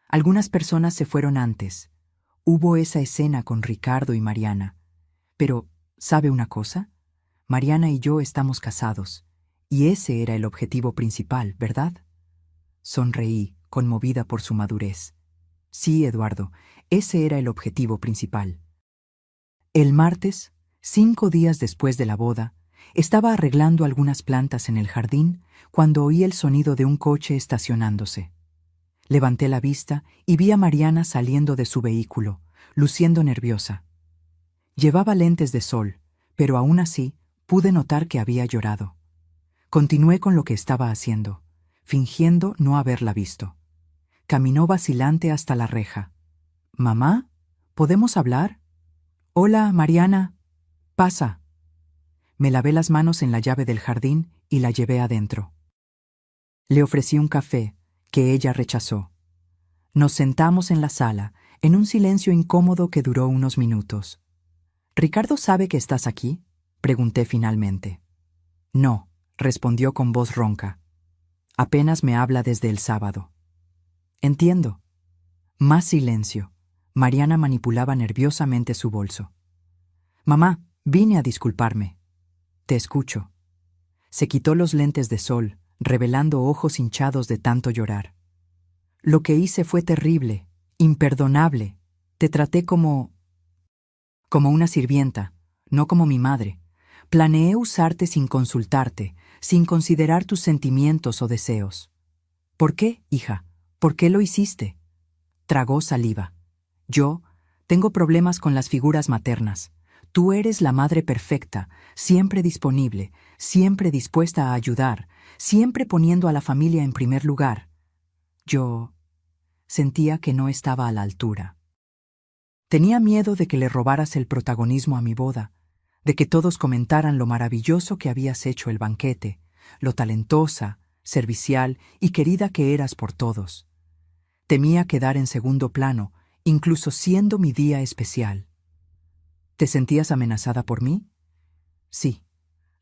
Algunas personas se fueron antes. Hubo esa escena con Ricardo y Mariana. Pero, ¿sabe una cosa? Mariana y yo estamos casados, y ese era el objetivo principal, ¿verdad? Sonreí, conmovida por su madurez. Sí, Eduardo, ese era el objetivo principal. El martes, 5 días después de la boda, estaba arreglando algunas plantas en el jardín cuando oí el sonido de un coche estacionándose. Levanté la vista y vi a Mariana saliendo de su vehículo, luciendo nerviosa. Llevaba lentes de sol, pero aún así pude notar que había llorado. Continué con lo que estaba haciendo, fingiendo no haberla visto. Caminó vacilante hasta la reja. «Mamá, ¿podemos hablar?» «Hola, Mariana. Pasa». Me lavé las manos en la llave del jardín y la llevé adentro. Le ofrecí un café, que ella rechazó. Nos sentamos en la sala, en un silencio incómodo que duró unos minutos. «¿Ricardo sabe que estás aquí?», pregunté finalmente. «No», respondió con voz ronca. «Apenas me habla desde el sábado». «Entiendo». Más silencio. Mariana manipulaba nerviosamente su bolso. «Mamá, vine a disculparme». «Te escucho». Se quitó los lentes de sol, revelando ojos hinchados de tanto llorar. «Lo que hice fue terrible, imperdonable. Te traté como una sirvienta, no como mi madre. Planeé usarte sin consultarte, sin considerar tus sentimientos o deseos». «¿Por qué, hija? ¿Por qué lo hiciste?» Tragó saliva. «Yo tengo problemas con las figuras maternas. Tú eres la madre perfecta, siempre disponible, siempre dispuesta a ayudar, siempre poniendo a la familia en primer lugar. Yo sentía que no estaba a la altura. Tenía miedo de que le robaras el protagonismo a mi boda, de que todos comentaran lo maravilloso que habías hecho el banquete, lo talentosa, servicial y querida que eras por todos. Temía quedar en segundo plano, incluso siendo mi día especial». «¿Te sentías amenazada por mí?» «Sí»,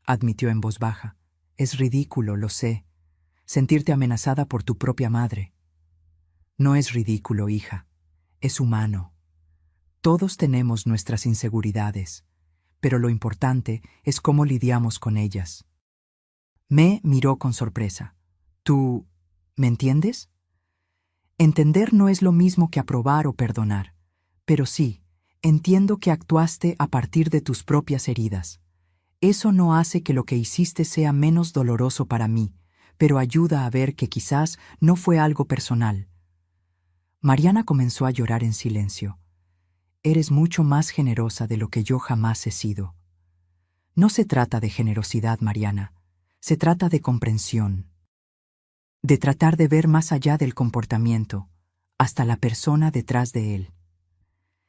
admitió en voz baja. «Es ridículo, lo sé. Sentirte amenazada por tu propia madre». «No es ridículo, hija. Es humano. Todos tenemos nuestras inseguridades, pero lo importante es cómo lidiamos con ellas». Me miró con sorpresa. «¿Tú me entiendes?» Entender no es lo mismo que aprobar o perdonar, pero sí, entiendo que actuaste a partir de tus propias heridas. Eso no hace que lo que hiciste sea menos doloroso para mí, pero ayuda a ver que quizás no fue algo personal. Mariana comenzó a llorar en silencio. «Eres mucho más generosa de lo que yo jamás he sido». «No se trata de generosidad, Mariana. Se trata de comprensión. De tratar de ver más allá del comportamiento, hasta la persona detrás de él».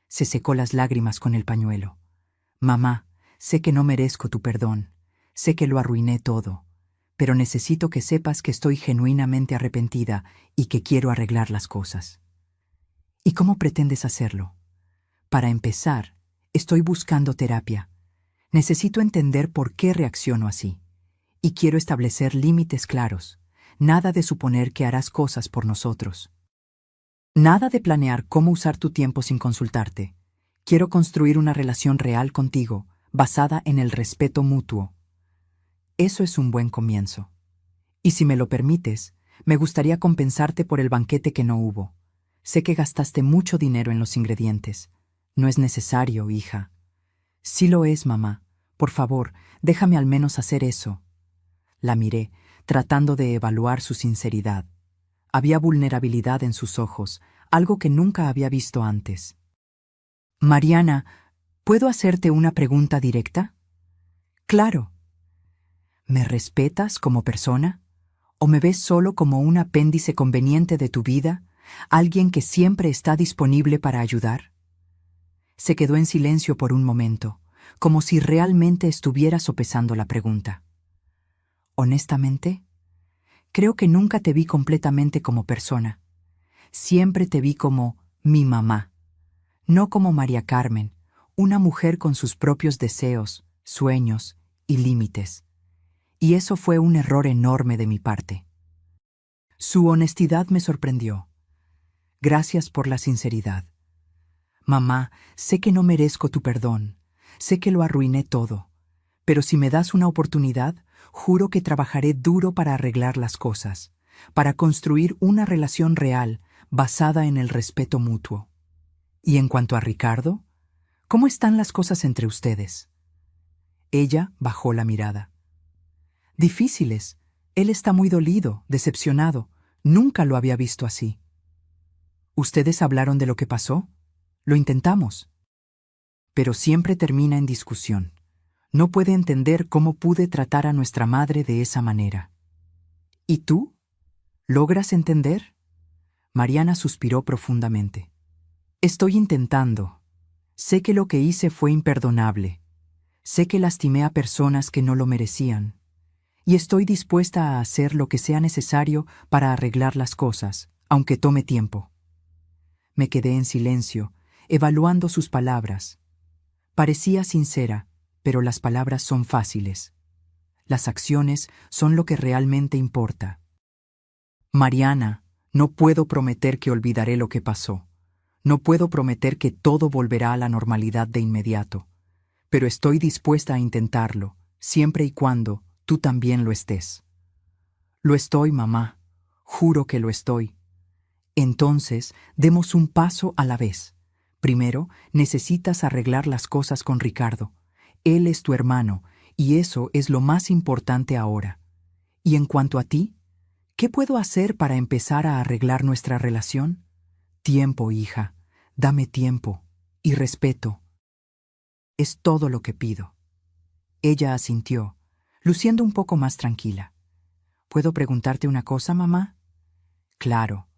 Se secó las lágrimas con el pañuelo. «Mamá, sé que no merezco tu perdón. Sé que lo arruiné todo. Pero necesito que sepas que estoy genuinamente arrepentida y que quiero arreglar las cosas». «¿Y cómo pretendes hacerlo?» «Para empezar, estoy buscando terapia. Necesito entender por qué reacciono así. Y quiero establecer límites claros. Nada de suponer que harás cosas por nosotros. Nada de planear cómo usar tu tiempo sin consultarte. Quiero construir una relación real contigo, basada en el respeto mutuo. Eso es un buen comienzo. Y si me lo permites, me gustaría compensarte por el banquete que no hubo. Sé que gastaste mucho dinero en los ingredientes. No es necesario, hija». «Sí lo es, mamá. Por favor, déjame al menos hacer eso». La miré, tratando de evaluar su sinceridad. Había vulnerabilidad en sus ojos, algo que nunca había visto antes. Mariana, ¿puedo hacerte una pregunta directa? Claro. ¿Me respetas como persona? ¿O me ves solo como un apéndice conveniente de tu vida, alguien que siempre está disponible para ayudar? Se quedó en silencio por un momento, como si realmente estuviera sopesando la pregunta. Honestamente, creo que nunca te vi completamente como persona. Siempre te vi como mi mamá, no como María Carmen, una mujer con sus propios deseos, sueños y límites. Y eso fue un error enorme de mi parte. Su honestidad me sorprendió. Gracias por la sinceridad. Mamá, sé que no merezco tu perdón, sé que lo arruiné todo, pero si me das una oportunidad, juro que trabajaré duro para arreglar las cosas, para construir una relación real basada en el respeto mutuo. Y en cuanto a Ricardo, ¿cómo están las cosas entre ustedes? Ella bajó la mirada. Difíciles. Él está muy dolido, decepcionado. Nunca lo había visto así. ¿Ustedes hablaron de lo que pasó? Lo intentamos. Pero siempre termina en discusión. No puede entender cómo pude tratar a nuestra madre de esa manera. ¿Y tú? ¿Logras entender? Mariana suspiró profundamente. Estoy intentando. Sé que lo que hice fue imperdonable. Sé que lastimé a personas que no lo merecían. Y estoy dispuesta a hacer lo que sea necesario para arreglar las cosas, aunque tome tiempo. Me quedé en silencio, evaluando sus palabras. Parecía sincera, pero las palabras son fáciles. Las acciones son lo que realmente importa. Mariana, no puedo prometer que olvidaré lo que pasó. No puedo prometer que todo volverá a la normalidad de inmediato. Pero estoy dispuesta a intentarlo, siempre y cuando tú también lo estés. Lo estoy, mamá. Juro que lo estoy. Entonces, demos un paso a la vez. Primero, necesitas arreglar las cosas con Ricardo. Él es tu hermano, y eso es lo más importante ahora. Y en cuanto a ti, ¿qué puedo hacer para empezar a arreglar nuestra relación? Tiempo, hija. Dame tiempo. Y respeto. Es todo lo que pido. Ella asintió, luciendo un poco más tranquila. ¿Puedo preguntarte una cosa, mamá? Claro.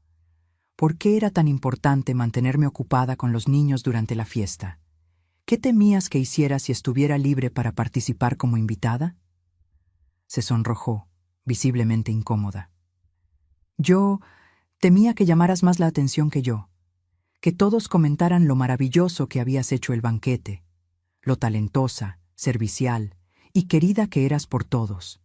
¿Por qué era tan importante mantenerme ocupada con los niños durante la fiesta? ¿Qué temías que hiciera si estuviera libre para participar como invitada? Se sonrojó, visiblemente incómoda. Yo temía que llamaras más la atención que yo, que todos comentaran lo maravilloso que habías hecho el banquete, lo talentosa, servicial y querida que eras por todos.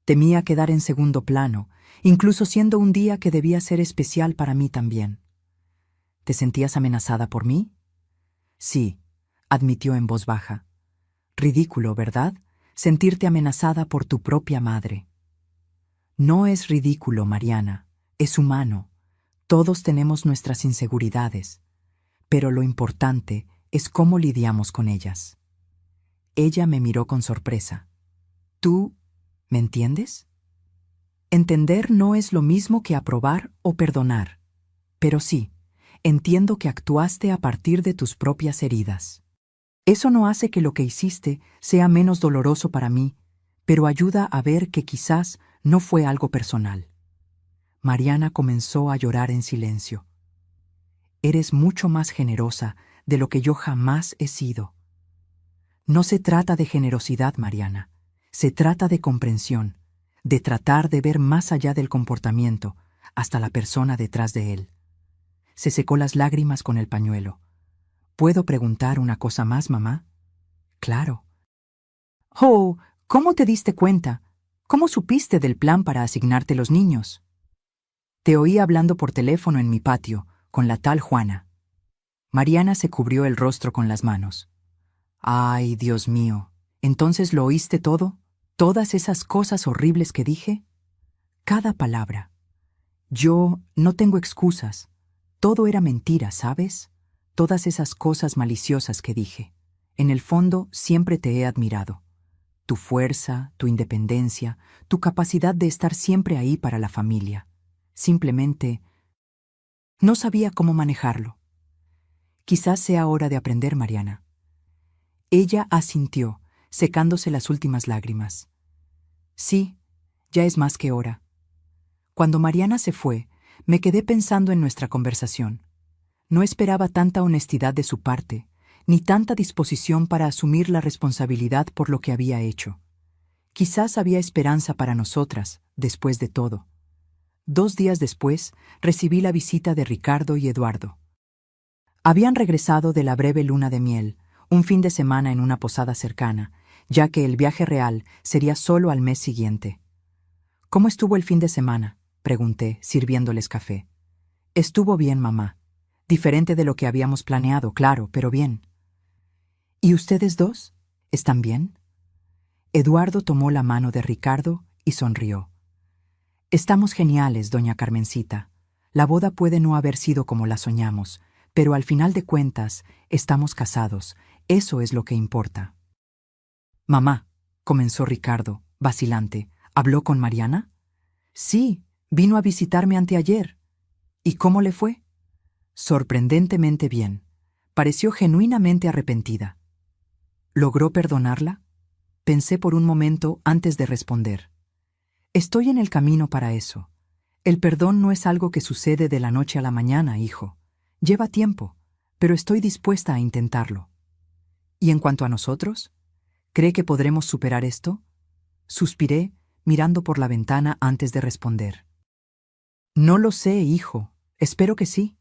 Temía quedar en segundo plano, incluso siendo un día que debía ser especial para mí también. ¿Te sentías amenazada por mí? Sí, admitió en voz baja. Ridículo, ¿verdad? Sentirte amenazada por tu propia madre. No es ridículo, Mariana, es humano. Todos tenemos nuestras inseguridades, pero lo importante es cómo lidiamos con ellas. Ella me miró con sorpresa. ¿Tú me entiendes? Entender no es lo mismo que aprobar o perdonar, pero sí, entiendo que actuaste a partir de tus propias heridas. Eso no hace que lo que hiciste sea menos doloroso para mí, pero ayuda a ver que quizás no fue algo personal. Mariana comenzó a llorar en silencio. Eres mucho más generosa de lo que yo jamás he sido. No se trata de generosidad, Mariana. Se trata de comprensión, de tratar de ver más allá del comportamiento, hasta la persona detrás de él. Se secó las lágrimas con el pañuelo. ¿Puedo preguntar una cosa más, mamá? Claro. Oh, ¿cómo te diste cuenta? ¿Cómo supiste del plan para asignarte los niños? Te oí hablando por teléfono en mi patio, con la tal Juana. Mariana se cubrió el rostro con las manos. Ay, Dios mío, ¿entonces lo oíste todo? ¿Todas esas cosas horribles que dije? Cada palabra. Yo no tengo excusas. Todo era mentira, ¿sabes? Todas esas cosas maliciosas que dije. En el fondo, siempre te he admirado. tu fuerza, tu independencia, tu capacidad de estar siempre ahí para la familia. Simplemente no sabía cómo manejarlo. Quizás sea hora de aprender, Mariana. Ella asintió, secándose las últimas lágrimas. Sí, ya es más que hora. Cuando Mariana se fue, me quedé pensando en nuestra conversación. No esperaba tanta honestidad de su parte, ni tanta disposición para asumir la responsabilidad por lo que había hecho. Quizás había esperanza para nosotras, después de todo. 2 días después, recibí la visita de Ricardo y Eduardo. Habían regresado de la breve luna de miel, un fin de semana en una posada cercana, ya que el viaje real sería solo al mes siguiente. ¿Cómo estuvo el fin de semana?, pregunté, sirviéndoles café. Estuvo bien, mamá. Diferente de lo que habíamos planeado, claro, pero bien. ¿Y ustedes dos? ¿Están bien? Eduardo tomó la mano de Ricardo y sonrió. Estamos geniales, doña Carmencita. La boda puede no haber sido como la soñamos, pero al final de cuentas, estamos casados. Eso es lo que importa. Mamá, comenzó Ricardo, vacilante, ¿habló con Mariana? Sí, vino a visitarme anteayer. ¿Y cómo le fue? Sorprendentemente bien. Pareció genuinamente arrepentida. ¿Logró perdonarla? Pensé por un momento antes de responder. Estoy en el camino para eso. El perdón no es algo que sucede de la noche a la mañana, hijo. Lleva tiempo, pero estoy dispuesta a intentarlo. ¿Y en cuanto a nosotros? ¿Cree que podremos superar esto? Suspiré, mirando por la ventana antes de responder. No lo sé, hijo. Espero que sí.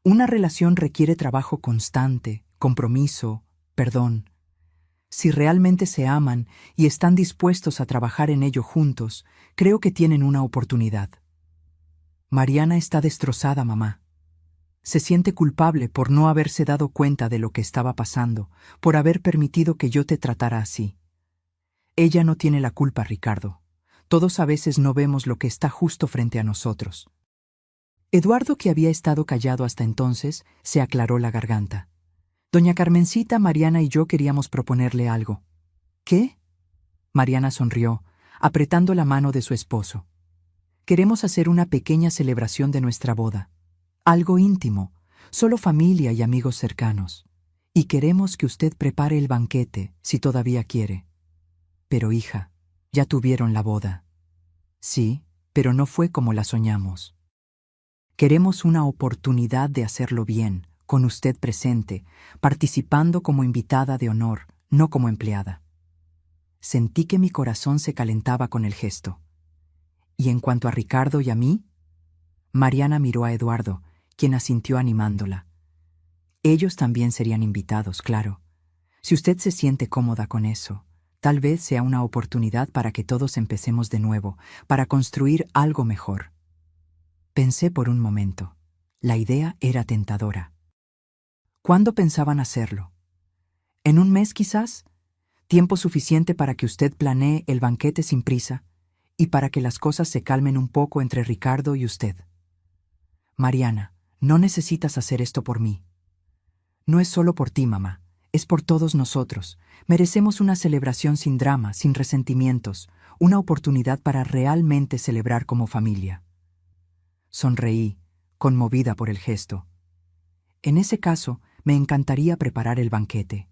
Una relación requiere trabajo constante, compromiso, perdón. Si realmente se aman y están dispuestos a trabajar en ello juntos, creo que tienen una oportunidad. Mariana está destrozada, mamá. Se siente culpable por no haberse dado cuenta de lo que estaba pasando, por haber permitido que yo te tratara así. Ella no tiene la culpa, Ricardo. Todos a veces no vemos lo que está justo frente a nosotros. Eduardo, que había estado callado hasta entonces, se aclaró la garganta. Doña Carmencita, Mariana y yo queríamos proponerle algo. ¿Qué? Mariana sonrió, apretando la mano de su esposo. Queremos hacer una pequeña celebración de nuestra boda. Algo íntimo, solo familia y amigos cercanos. Y queremos que usted prepare el banquete, si todavía quiere. Pero hija, ya tuvieron la boda. Sí, pero no fue como la soñamos. Queremos una oportunidad de hacerlo bien, con usted presente, participando como invitada de honor, no como empleada. Sentí que mi corazón se calentaba con el gesto. ¿Y en cuanto a Ricardo y a mí? Mariana miró a Eduardo, quien asintió animándola. Ellos también serían invitados, claro. Si usted se siente cómoda con eso, tal vez sea una oportunidad para que todos empecemos de nuevo, para construir algo mejor. Pensé por un momento. La idea era tentadora. ¿Cuándo pensaban hacerlo? ¿En un mes quizás? Tiempo suficiente para que usted planee el banquete sin prisa y para que las cosas se calmen un poco entre Ricardo y usted. Mariana, no necesitas hacer esto por mí. No es solo por ti, mamá. Es por todos nosotros. Merecemos una celebración sin drama, sin resentimientos, una oportunidad para realmente celebrar como familia. Sonreí, conmovida por el gesto. En ese caso, me encantaría preparar el banquete.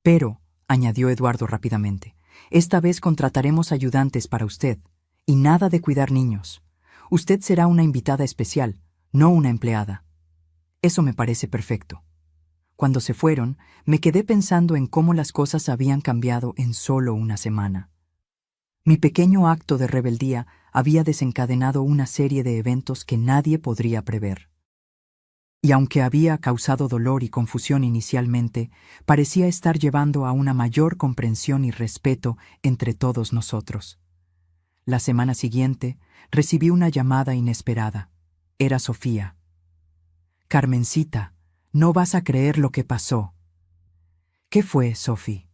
Pero, añadió Eduardo rápidamente, esta vez contrataremos ayudantes para usted, y nada de cuidar niños. Usted será una invitada especial, no una empleada. Eso me parece perfecto. Cuando se fueron, me quedé pensando en cómo las cosas habían cambiado en solo una semana. Mi pequeño acto de rebeldía había desencadenado una serie de eventos que nadie podría prever. Y aunque había causado dolor y confusión inicialmente, parecía estar llevando a una mayor comprensión y respeto entre todos nosotros. La semana siguiente, recibí una llamada inesperada. Era Sofía. Carmencita, no vas a creer lo que pasó. ¿Qué fue, Sophie?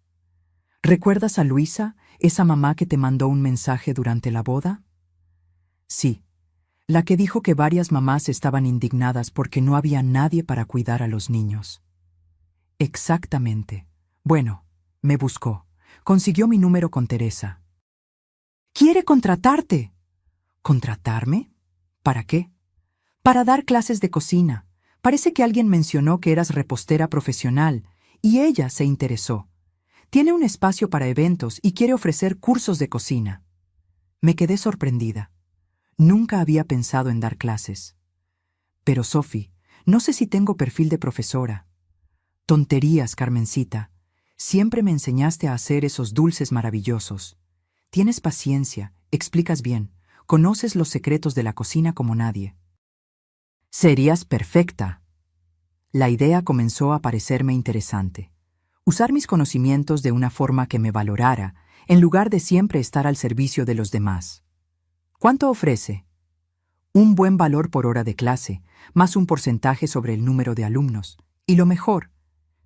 ¿Recuerdas a Luisa, esa mamá que te mandó un mensaje durante la boda? Sí, la que dijo que varias mamás estaban indignadas porque no había nadie para cuidar a los niños. Exactamente. Bueno, me buscó. Consiguió mi número con Teresa. «¡Quiere contratarte!» ¿Contratarme? ¿Para qué? Para dar clases de cocina. Parece que alguien mencionó que eras repostera profesional, y ella se interesó. Tiene un espacio para eventos y quiere ofrecer cursos de cocina. Me quedé sorprendida. Nunca había pensado en dar clases. Pero, Sophie, no sé si tengo perfil de profesora. Tonterías, Carmencita. Siempre me enseñaste a hacer esos dulces maravillosos. Tienes paciencia, explicas bien, conoces los secretos de la cocina como nadie. Serías perfecta. La idea comenzó a parecerme interesante. Usar mis conocimientos de una forma que me valorara, en lugar de siempre estar al servicio de los demás. ¿Cuánto ofrece? Un buen valor por hora de clase, más un porcentaje sobre el número de alumnos. Y lo mejor,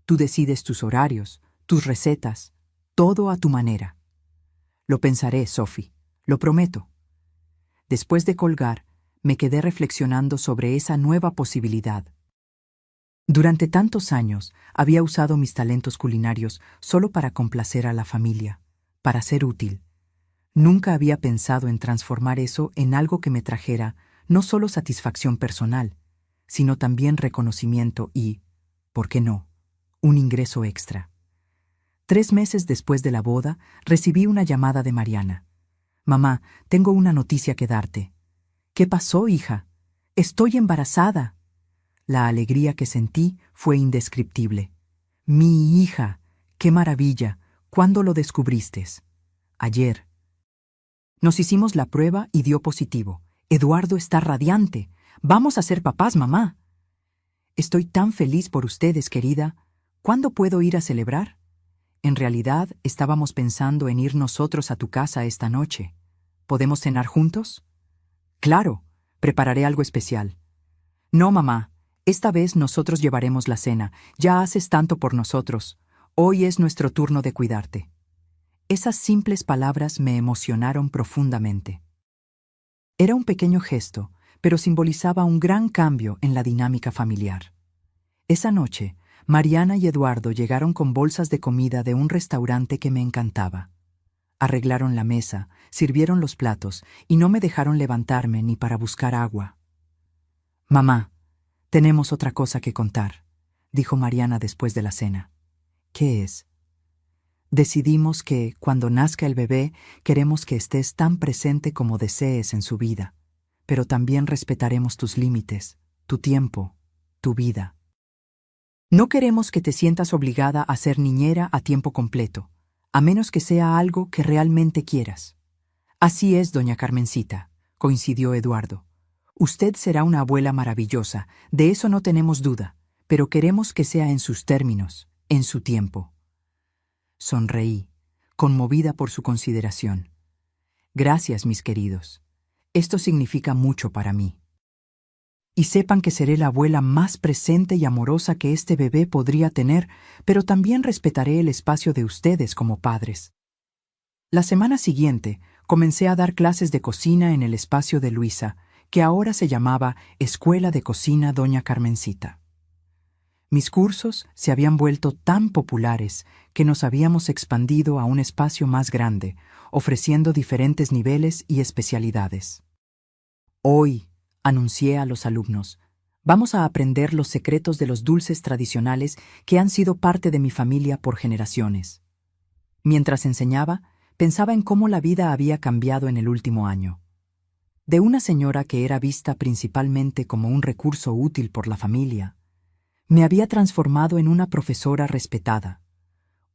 tú decides tus horarios, tus recetas, todo a tu manera. Lo pensaré, Sophie, lo prometo. Después de colgar, me quedé reflexionando sobre esa nueva posibilidad. Durante tantos años había usado mis talentos culinarios solo para complacer a la familia, para ser útil. Nunca había pensado en transformar eso en algo que me trajera no solo satisfacción personal, sino también reconocimiento y, ¿por qué no?, un ingreso extra. 3 meses después de la boda, recibí una llamada de Mariana. «Mamá, tengo una noticia que darte». «¿Qué pasó, hija?» «Estoy embarazada». La alegría que sentí fue indescriptible. «Mi hija, qué maravilla. ¿Cuándo lo descubriste?» «Ayer». Nos hicimos la prueba y dio positivo. Eduardo está radiante. Vamos a ser papás, mamá. Estoy tan feliz por ustedes, querida. ¿Cuándo puedo ir a celebrar? En realidad, estábamos pensando en ir nosotros a tu casa esta noche. ¿Podemos cenar juntos? Claro, prepararé algo especial. No, mamá, esta vez nosotros llevaremos la cena. Ya haces tanto por nosotros. Hoy es nuestro turno de cuidarte. Esas simples palabras me emocionaron profundamente. Era un pequeño gesto, pero simbolizaba un gran cambio en la dinámica familiar. Esa noche, Mariana y Eduardo llegaron con bolsas de comida de un restaurante que me encantaba. Arreglaron la mesa, sirvieron los platos y no me dejaron levantarme ni para buscar agua. «Mamá, tenemos otra cosa que contar», dijo Mariana después de la cena. «¿Qué es?» «Decidimos que, cuando nazca el bebé, queremos que estés tan presente como desees en su vida, pero también respetaremos tus límites, tu tiempo, tu vida. No queremos que te sientas obligada a ser niñera a tiempo completo, a menos que sea algo que realmente quieras». «Así es, doña Carmencita», coincidió Eduardo. «Usted será una abuela maravillosa, de eso no tenemos duda, pero queremos que sea en sus términos, en su tiempo». Sonreí, conmovida por su consideración. «Gracias, mis queridos. Esto significa mucho para mí. Y sepan que seré la abuela más presente y amorosa que este bebé podría tener, pero también respetaré el espacio de ustedes como padres». La semana siguiente, comencé a dar clases de cocina en el espacio de Luisa, que ahora se llamaba Escuela de Cocina Doña Carmencita. Mis cursos se habían vuelto tan populares que nos habíamos expandido a un espacio más grande, ofreciendo diferentes niveles y especialidades. «Hoy», anuncié a los alumnos, «vamos a aprender los secretos de los dulces tradicionales que han sido parte de mi familia por generaciones». Mientras enseñaba, pensaba en cómo la vida había cambiado en el último año. De una señora que era vista principalmente como un recurso útil por la familia, me había transformado en una profesora respetada,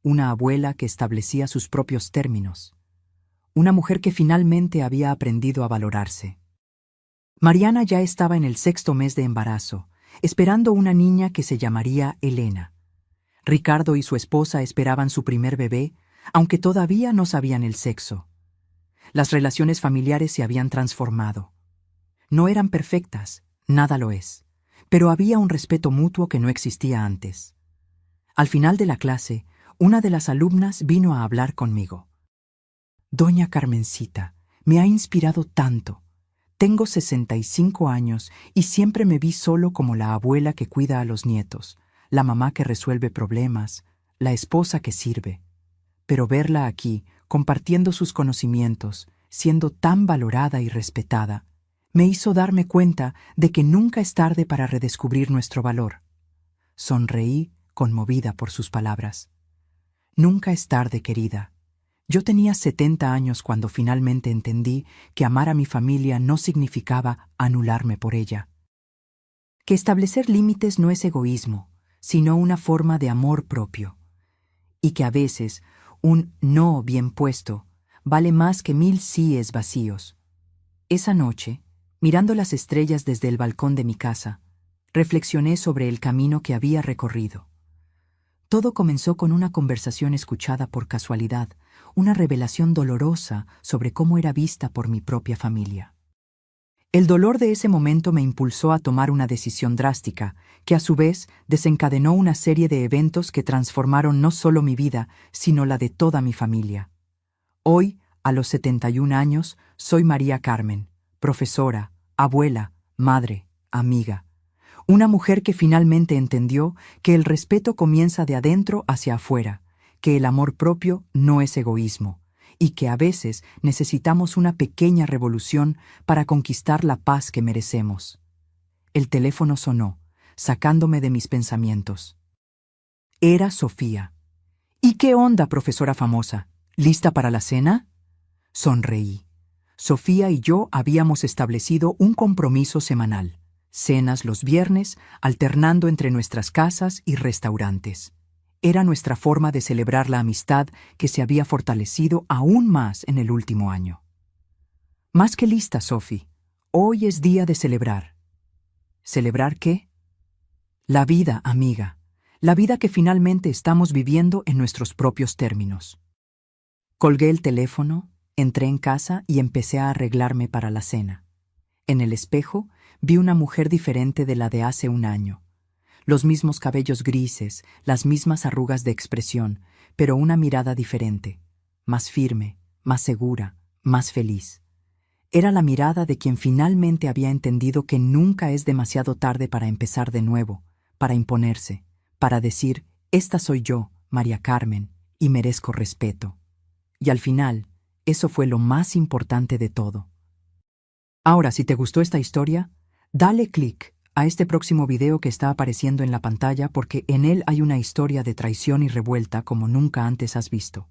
una abuela que establecía sus propios términos, una mujer que finalmente había aprendido a valorarse. Mariana ya estaba en el 6º mes de embarazo, esperando una niña que se llamaría Elena. Ricardo y su esposa esperaban su primer bebé, aunque todavía no sabían el sexo. Las relaciones familiares se habían transformado. No eran perfectas, nada lo es, pero había un respeto mutuo que no existía antes. Al final de la clase, una de las alumnas vino a hablar conmigo. «Doña Carmencita, me ha inspirado tanto. Tengo 65 años y siempre me vi solo como la abuela que cuida a los nietos, la mamá que resuelve problemas, la esposa que sirve. pero verla aquí, compartiendo sus conocimientos, siendo tan valorada y respetada, me hizo darme cuenta de que nunca es tarde para redescubrir nuestro valor. Sonreí, conmovida por sus palabras. Nunca es tarde, querida. Yo tenía 70 años cuando finalmente entendí que amar a mi familia no significaba anularme por ella. Que establecer límites no es egoísmo, sino una forma de amor propio. Y que a veces un no bien puesto vale más que 1000 síes vacíos. Esa noche, mirando las estrellas desde el balcón de mi casa, reflexioné sobre el camino que había recorrido. Todo comenzó con una conversación escuchada por casualidad, una revelación dolorosa sobre cómo era vista por mi propia familia. El dolor de ese momento me impulsó a tomar una decisión drástica, que a su vez desencadenó una serie de eventos que transformaron no solo mi vida, sino la de toda mi familia. Hoy, a los 71 años, soy María Carmen, profesora, abuela, madre, amiga. Una mujer que finalmente entendió que el respeto comienza de adentro hacia afuera, que el amor propio no es egoísmo, y que a veces necesitamos una pequeña revolución para conquistar la paz que merecemos. El teléfono sonó, sacándome de mis pensamientos. Era Sofía. ¿Y qué onda, profesora famosa? ¿Lista para la cena? Sonreí. Sofía y yo habíamos establecido un compromiso semanal. Cenas los viernes, alternando entre nuestras casas y restaurantes. Era nuestra forma de celebrar la amistad que se había fortalecido aún más en el último año. Más que lista, Sophie. Hoy es día de celebrar. ¿Celebrar qué? La vida, amiga. La vida que finalmente estamos viviendo en nuestros propios términos. Colgué el teléfono, entré en casa y empecé a arreglarme para la cena. En el espejo vi una mujer diferente de la de hace un año. Los mismos cabellos grises, las mismas arrugas de expresión, pero una mirada diferente, más firme, más segura, más feliz. Era la mirada de quien finalmente había entendido que nunca es demasiado tarde para empezar de nuevo, para imponerse, para decir, esta soy yo, María Carmen, y merezco respeto. Y al final, eso fue lo más importante de todo. Ahora, si te gustó esta historia, dale clic a este próximo video que está apareciendo en la pantalla porque en él hay una historia de traición y revuelta como nunca antes has visto.